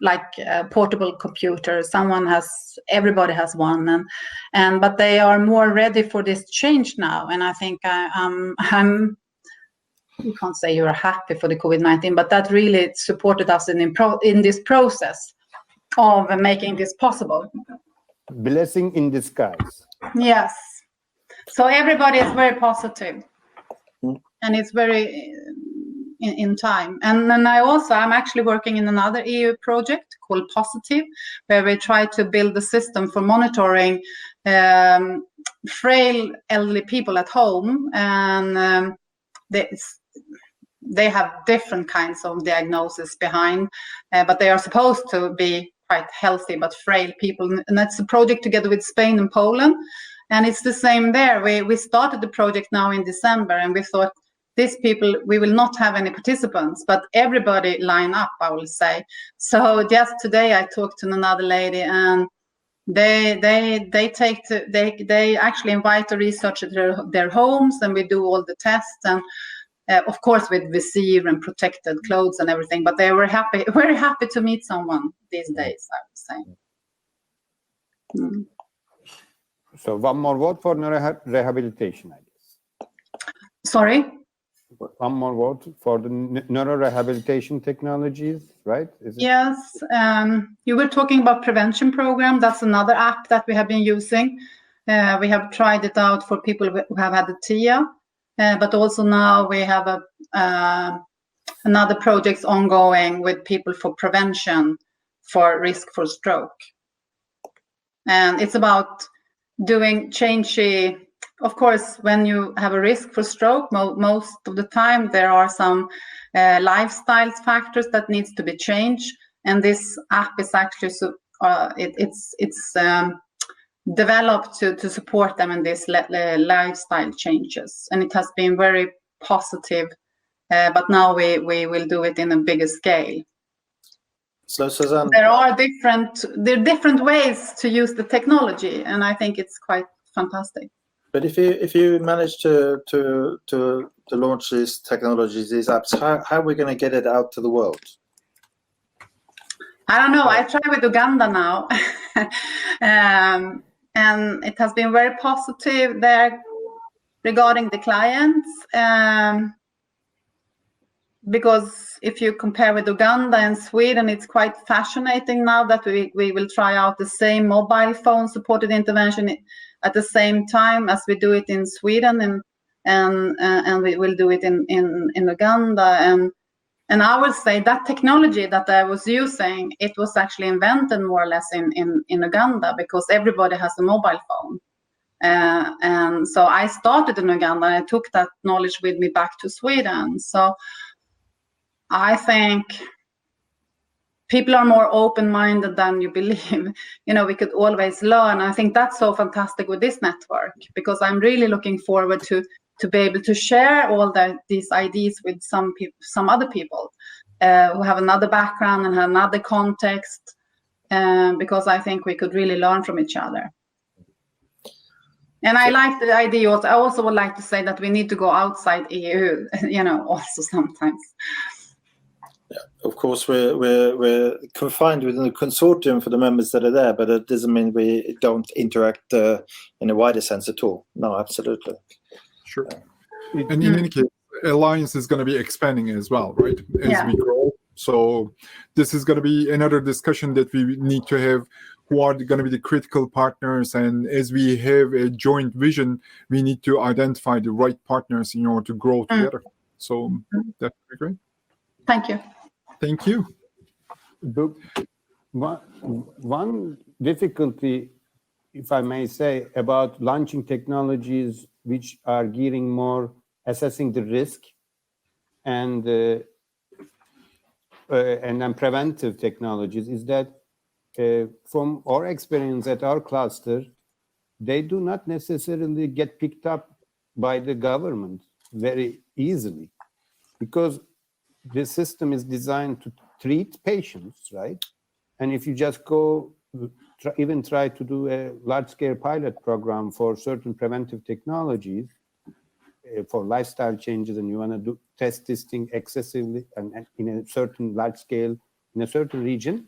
like a portable computer. Everybody has one, but they are more ready for this change now. And I think you can't say you're happy for the COVID-19, but that really supported us in this process of making this possible. Blessing in disguise. Yes. So everybody is very positive, and it's very in time. And then I'm actually working in another EU project called Positive, where we try to build a system for monitoring frail elderly people at home, and they have different kinds of diagnosis behind, but they are supposed to be quite healthy but frail people. And that's a project together with Spain and Poland, and it's the same there. We started the project now in December, and we thought, these people, we will not have any participants, but everybody line up, I will say. So just today I talked to another lady, and they actually invite the researcher to their homes, and we do all the tests, and of course with visor and protected clothes and everything. But they were very happy to meet someone these days, I would say. So one more word for neurorehabilitation, I guess. Sorry? One more word for the neurorehabilitation technologies, right? Yes, you were talking about prevention program. That's another app that we have been using. We have tried it out for people who have had the TIA, but also now we have another projects ongoing with people for prevention for risk for stroke. And it's about doing changey. Of course, when you have a risk for stroke, most of the time there are some lifestyle factors that needs to be changed. And this app is actually developed to support them in these lifestyle changes. And it has been very positive, but now we will do it in a bigger scale. So Susanne, There are different ways to use the technology, and I think it's quite fantastic. but if you manage to launch these technologies, these apps, how are we going to get it out to the world? I don't know. I try with Uganda now, and it has been very positive there regarding the clients. Because if you compare with Uganda and Sweden, it's quite fascinating now that we will try out the same mobile phone supported intervention at the same time as we do it in Sweden, and we will do it in Uganda. And I would say that technology that I was using, it was actually invented more or less in Uganda, because everybody has a mobile phone. And so I started in Uganda, and I took that knowledge with me back to Sweden. So I think people are more open-minded than you believe. We could always learn. I think that's so fantastic with this network, because I'm really looking forward to be able to share all these ideas with some other people who have another background and have another context, because I think we could really learn from each other. And I like the idea also. I also would like to say that we need to go outside EU, also sometimes. Yeah, of course, we're confined within the consortium for the members that are there, but it doesn't mean we don't interact in a wider sense at all. No, absolutely. Sure. And in any case, Alliance is going to be expanding as well, right? As we grow. So this is going to be another discussion that we need to have. Who are going to be the critical partners? And as we have a joint vision, we need to identify the right partners in order to grow together. So that would be great. Thank you. Thank you. One difficulty, if I may say, about launching technologies which are gearing more assessing the risk and then preventive technologies is that from our experience at our cluster, they do not necessarily get picked up by the government very easily, because the system is designed to treat patients, right? And if you just go even try to do a large-scale pilot program for certain preventive technologies for lifestyle changes, and you want to do testing excessively and in a certain large scale in a certain region,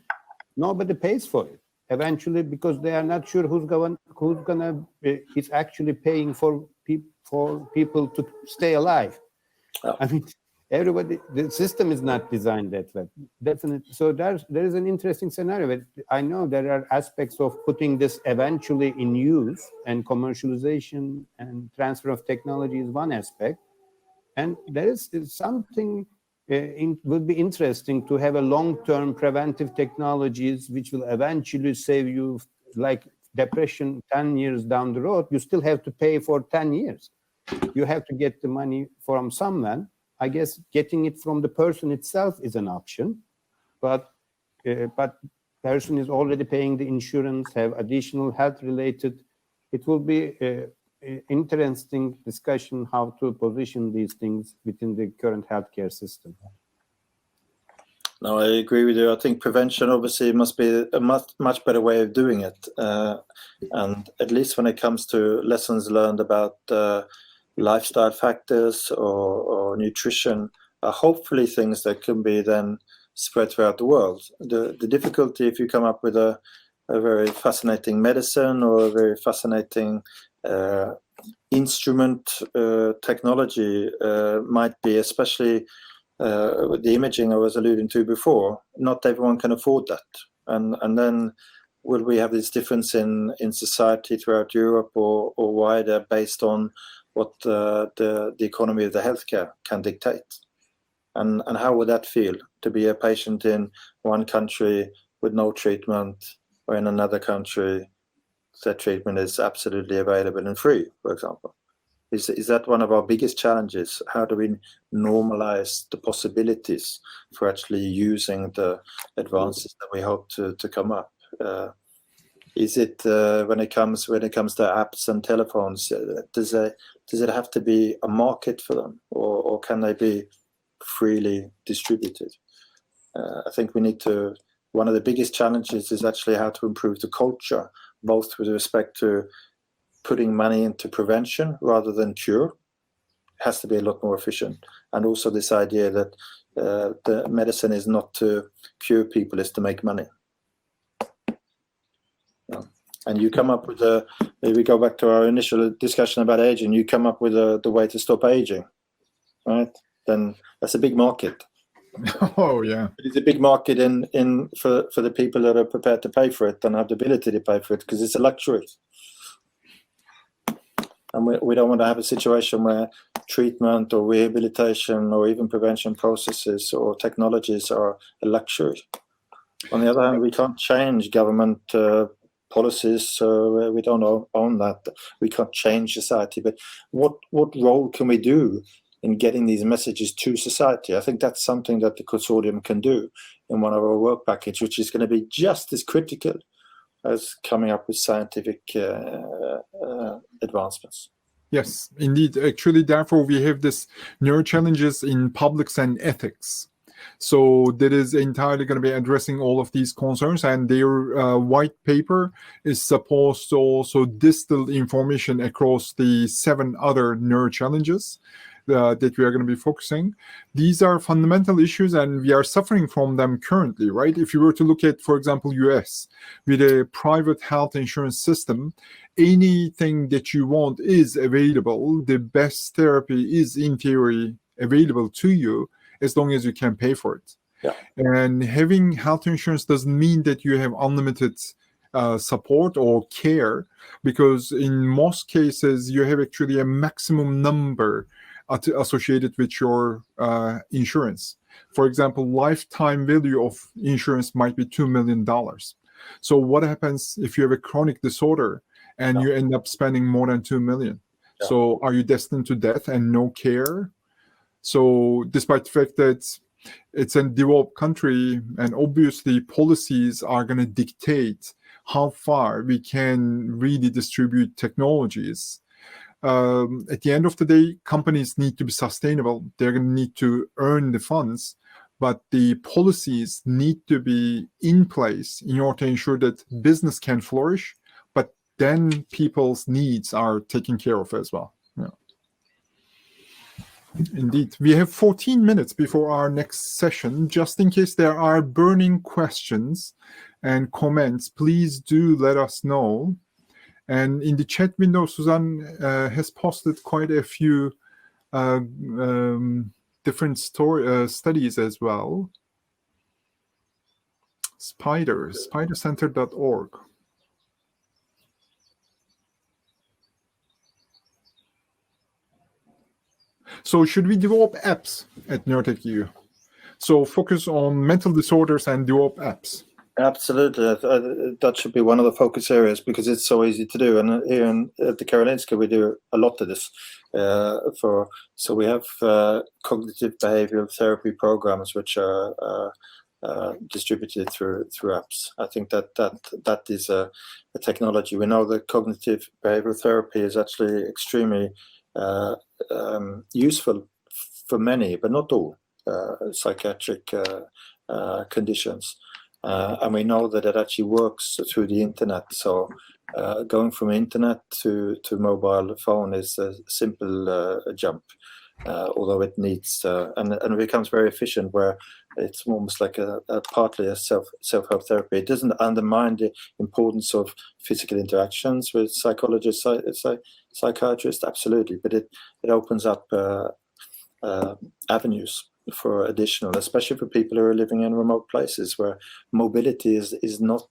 nobody pays for it eventually, because they are not sure who's gonna is actually paying for people to stay alive. Oh. I mean, everybody, the system is not designed that way. Definitely. So there is an interesting scenario. But I know there are aspects of putting this eventually in use, and commercialization and transfer of technology is one aspect. And there is something would be interesting to have a long-term preventive technologies which will eventually save you, like depression 10 years down the road. You still have to pay for 10 years. You have to get the money from someone. I guess getting it from the person itself is an option, but person is already paying the insurance, have additional health related. It will be an interesting discussion how to position these things within the current healthcare system. No, I agree with you. I think prevention obviously must be a much better way of doing it, and at least when it comes to lessons learned about lifestyle factors or nutrition, are hopefully things that can be then spread throughout the world. The difficulty, if you come up with a very fascinating medicine or a very fascinating instrument technology, might be, especially with the imaging I was alluding to before, not everyone can afford that. And then will we have this difference in society throughout Europe or wider based on what the economy of the healthcare can dictate? And how would that feel to be a patient in one country with no treatment, or in another country that treatment is absolutely available and free, for example? Is that one of our biggest challenges? How do we normalize the possibilities for actually using the advances that we hope to come up? Is it when it comes to apps and telephones? Does it have to be a market for them, or can they be freely distributed? I think we need to. One of the biggest challenges is actually how to improve the culture, both with respect to putting money into prevention rather than cure. It has to be a lot more efficient, and also this idea that the medicine is not to cure people, it's to make money. And you come up with if we go back to our initial discussion about aging, you come up with the way to stop aging, right? Then that's a big market. Oh yeah, it's a big market for the people that are prepared to pay for it and have the ability to pay for it, because it's a luxury. And we don't want to have a situation where treatment or rehabilitation or even prevention processes or technologies are a luxury. On the other hand, we can't change government policies, so we don't own that. We can't change society. But what role can we do in getting these messages to society? I think that's something that the consortium can do in one of our work package, which is going to be just as critical as coming up with scientific advancements. Yes, indeed. Actually, therefore, we have this Neurochallenges in Publics and Ethics. So that is entirely going to be addressing all of these concerns, and their white paper is supposed to also distill information across the 7 other Neurochallenges that we are going to be focusing. These are fundamental issues, and we are suffering from them currently, right? If you were to look at, for example, US, with a private health insurance system, anything that you want is available. The best therapy is, in theory, available to you as long as you can pay for it. Yeah. And having health insurance doesn't mean that you have unlimited support or care, because in most cases, you have actually a maximum number associated with your insurance. For example, lifetime value of insurance might be $2 million. So what happens if you have a chronic disorder and you end up spending more than $2 million? Yeah. So are you destined to death and no care? So despite the fact that it's a developed country, and obviously policies are going to dictate how far we can really distribute technologies. At the end of the day, companies need to be sustainable. They're going to need to earn the funds, but the policies need to be in place in order to ensure that business can flourish, but then people's needs are taken care of as well. Yeah. Indeed. We have 14 minutes before our next session. Just in case there are burning questions and comments, please do let us know. And in the chat window, Suzanne has posted quite a few different studies as well. spidercenter.org. So should we develop apps at NeurotechEU? So focus on mental disorders and develop apps. Absolutely, that should be one of the focus areas, because it's so easy to do. And here at the Karolinska, we do a lot of this. So we have cognitive behavioral therapy programs which are distributed through apps. I think that is a technology. We know that cognitive behavioral therapy is actually extremely useful for many, but not all, psychiatric conditions. And we know that it actually works through the internet. So going from internet to mobile phone is a simple jump, although it needs and it becomes very efficient, where it's almost like partly a self-help therapy. It doesn't undermine the importance of physical interactions with psychologists, psychiatrists, absolutely, but it opens up avenues for additional, especially for people who are living in remote places where mobility is not,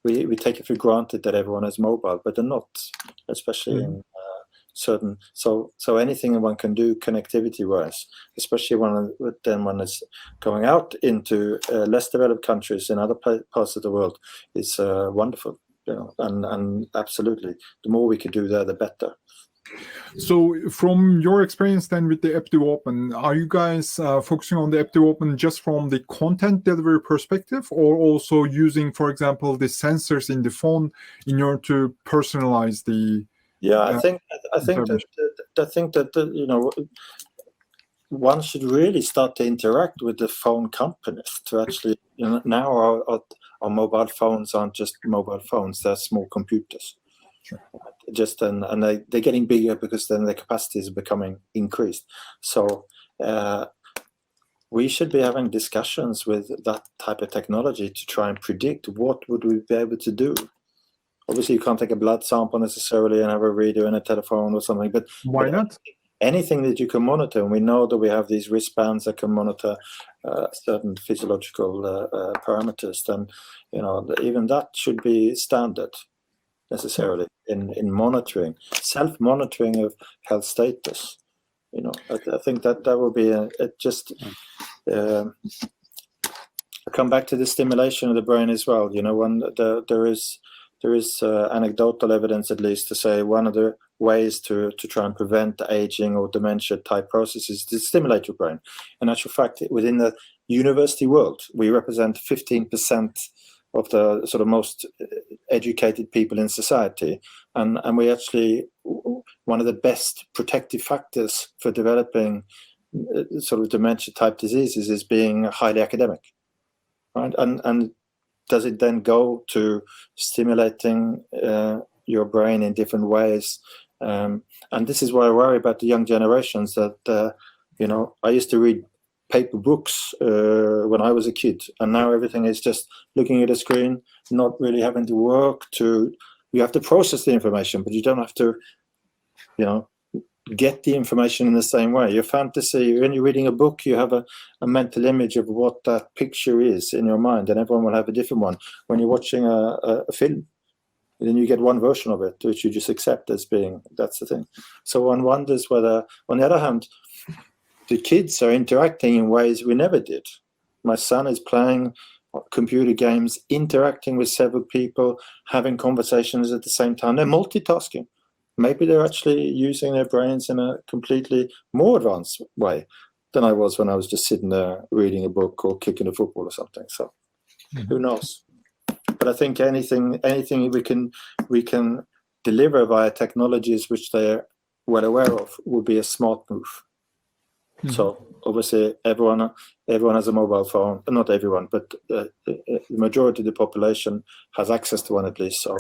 we take it for granted that everyone is mobile, but they're not, especially certain. So anything one can do connectivity-wise, especially when it's going out into less developed countries in other parts of the world, is wonderful. And absolutely, the more we could do there, the better. So from your experience then with the EPDU Open, are you guys focusing on the EPDU Open just from the content delivery perspective, or also using, for example, the sensors in the phone in order to personalize the? Yeah, I think that one should really start to interact with the phone companies to actually, now our mobile phones aren't just mobile phones; they're small computers. Sure. And they're getting bigger because then the capacity is becoming increased. So we should be having discussions with that type of technology to try and predict what would we be able to do. Obviously, you can't take a blood sample necessarily and have a reader and a telephone or something, but why not? Anything that you can monitor, and we know that we have these wristbands that can monitor certain physiological parameters, then even that should be standard necessarily in monitoring, self-monitoring of health status. I think that will be I come back to the stimulation of the brain as well. When there is anecdotal evidence, at least, to say one of the ways to try and prevent aging or dementia type processes is to stimulate your brain. In actual fact, within the university world, we represent 15% of the sort of most educated people in society, and we actually, one of the best protective factors for developing sort of dementia type diseases is being highly academic, right? And does it then go to stimulating your brain in different ways? And this is why I worry about the young generations that I used to read paper books when I was a kid, and now everything is just looking at a screen, not really having to work you have to process the information, but you don't have to get the information in the same way. Your fantasy, when you're reading a book, you have a mental image of what that picture is in your mind, and everyone will have a different one. When you're watching a film, then you get one version of it, which you just accept as being, that's the thing. So one wonders whether, on the other hand, the kids are interacting in ways we never did. My son is playing computer games, interacting with several people, having conversations at the same time. They're multitasking. Maybe they're actually using their brains in a completely more advanced way than I was when I was just sitting there reading a book or kicking a football or something. So who knows? But I think anything we can deliver via technologies which they're well aware of would be a smart move. So obviously everyone has a mobile phone. Not everyone, but the majority of the population has access to one at least. So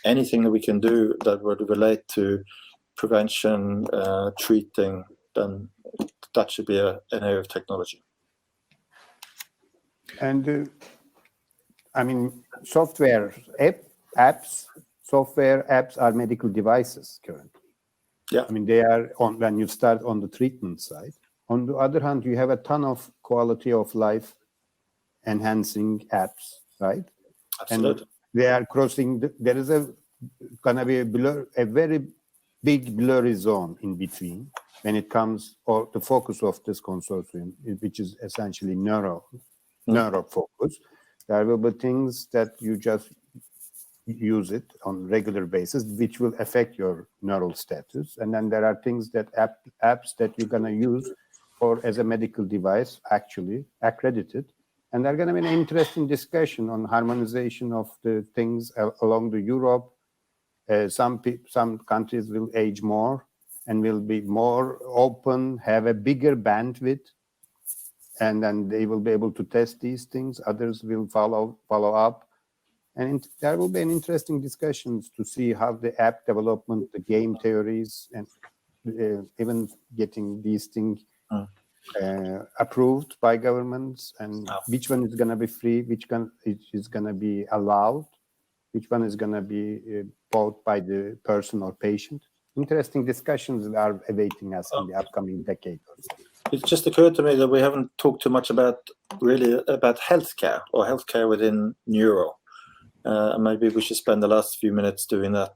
anything that we can do that would relate to prevention, treating, then that should be an area of technology. And software apps are medical devices currently. Yeah. They are on when you start on the treatment side. On the other hand, you have a ton of quality of life enhancing apps, right? Absolutely. And they are crossing. There is gonna be a very big blurry zone in between when it comes, or the focus of this consortium, which is essentially neuro focus. There will be things that you just use it on regular basis, which will affect your neural status. And then there are things that apps that you're gonna use as a medical device, actually accredited. And there's going to be an interesting discussion on harmonization of the things along the Europe. Some countries will age more and will be more open, have a bigger bandwidth, and then they will be able to test these things. Others will follow up. And there will be an interesting discussions to see how the app development, the game theories, and even getting these things approved by governments, and which one is going to be free, which one is going to be allowed, which one is going to be bought by the person or patient. Interesting discussions are awaiting us in the upcoming decade or so. It just occurred to me that we haven't talked too much about healthcare or healthcare within neuro. Maybe we should spend the last few minutes doing that.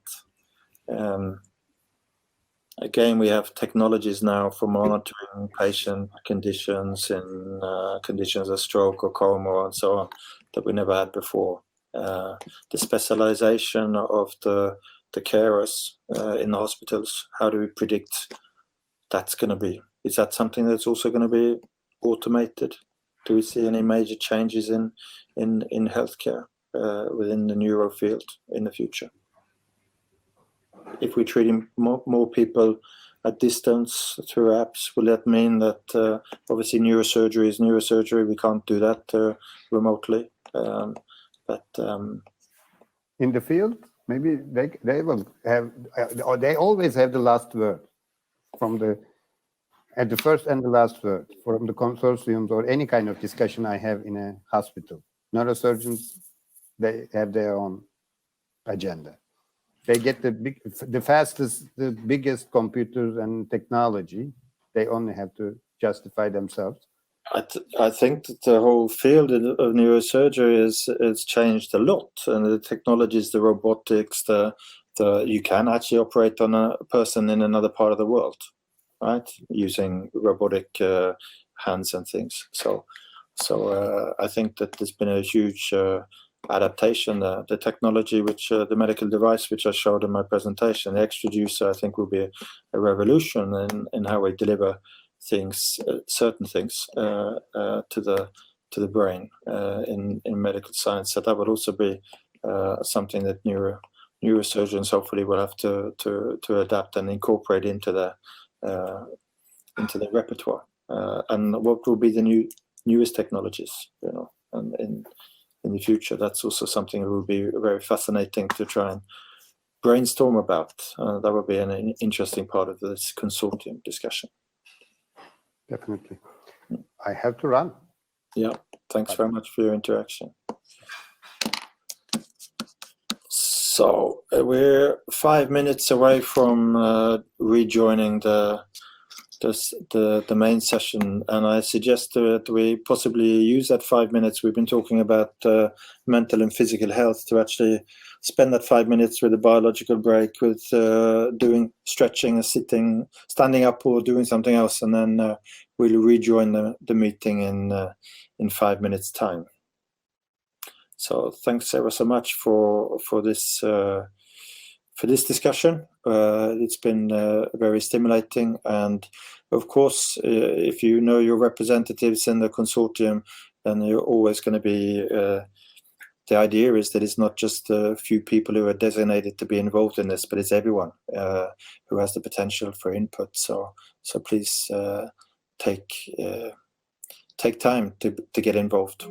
again, we have technologies now for monitoring patient conditions in conditions of stroke or coma and so on that we never had before. The specialization of the carers in the hospitals, how do we predict that's going to be? Is that something that's also going to be automated? Do we see any major changes in healthcare within the neuro field in the future? If we're treating more people at distance through apps, will that mean that obviously neurosurgery is neurosurgery? We can't do that remotely. But in the field, maybe they will have, or they always have the last word from the first and the last word from the consortiums or any kind of discussion I have in a hospital. Neurosurgeons, they have their own agenda. They get the fastest, the biggest computers and technology. They only have to justify themselves. I think that the whole field of neurosurgery has changed a lot, and the technologies, the robotics, you can actually operate on a person in another part of the world, right? Using robotic hands and things. So I think that there's been a huge adaptation. The technology, which the medical device, which I showed in my presentation, the extraducer, I think will be a revolution in how we deliver things, certain things, to the brain in medical science. So that would also be something that neurosurgeons hopefully will have to adapt and incorporate into their repertoire. And what will be the newest technologies, and in the future? That's also something that will be very fascinating to try and brainstorm about. That would be an interesting part of this consortium discussion. Definitely. I have to run. Yeah, thanks very much for your interaction. So we're 5 minutes away from rejoining the main session, and I suggest that we possibly use that 5 minutes. We've been talking about mental and physical health, to actually spend that 5 minutes with a biological break, with doing stretching and sitting, standing up, or doing something else, and then we'll rejoin the meeting in 5 minutes time. So thanks ever so much for this discussion. It's been very stimulating, and of course, if you know your representatives in the consortium, then you're always going to be. The idea is that it's not just a few people who are designated to be involved in this, but it's everyone who has the potential for input. So please take time to get involved.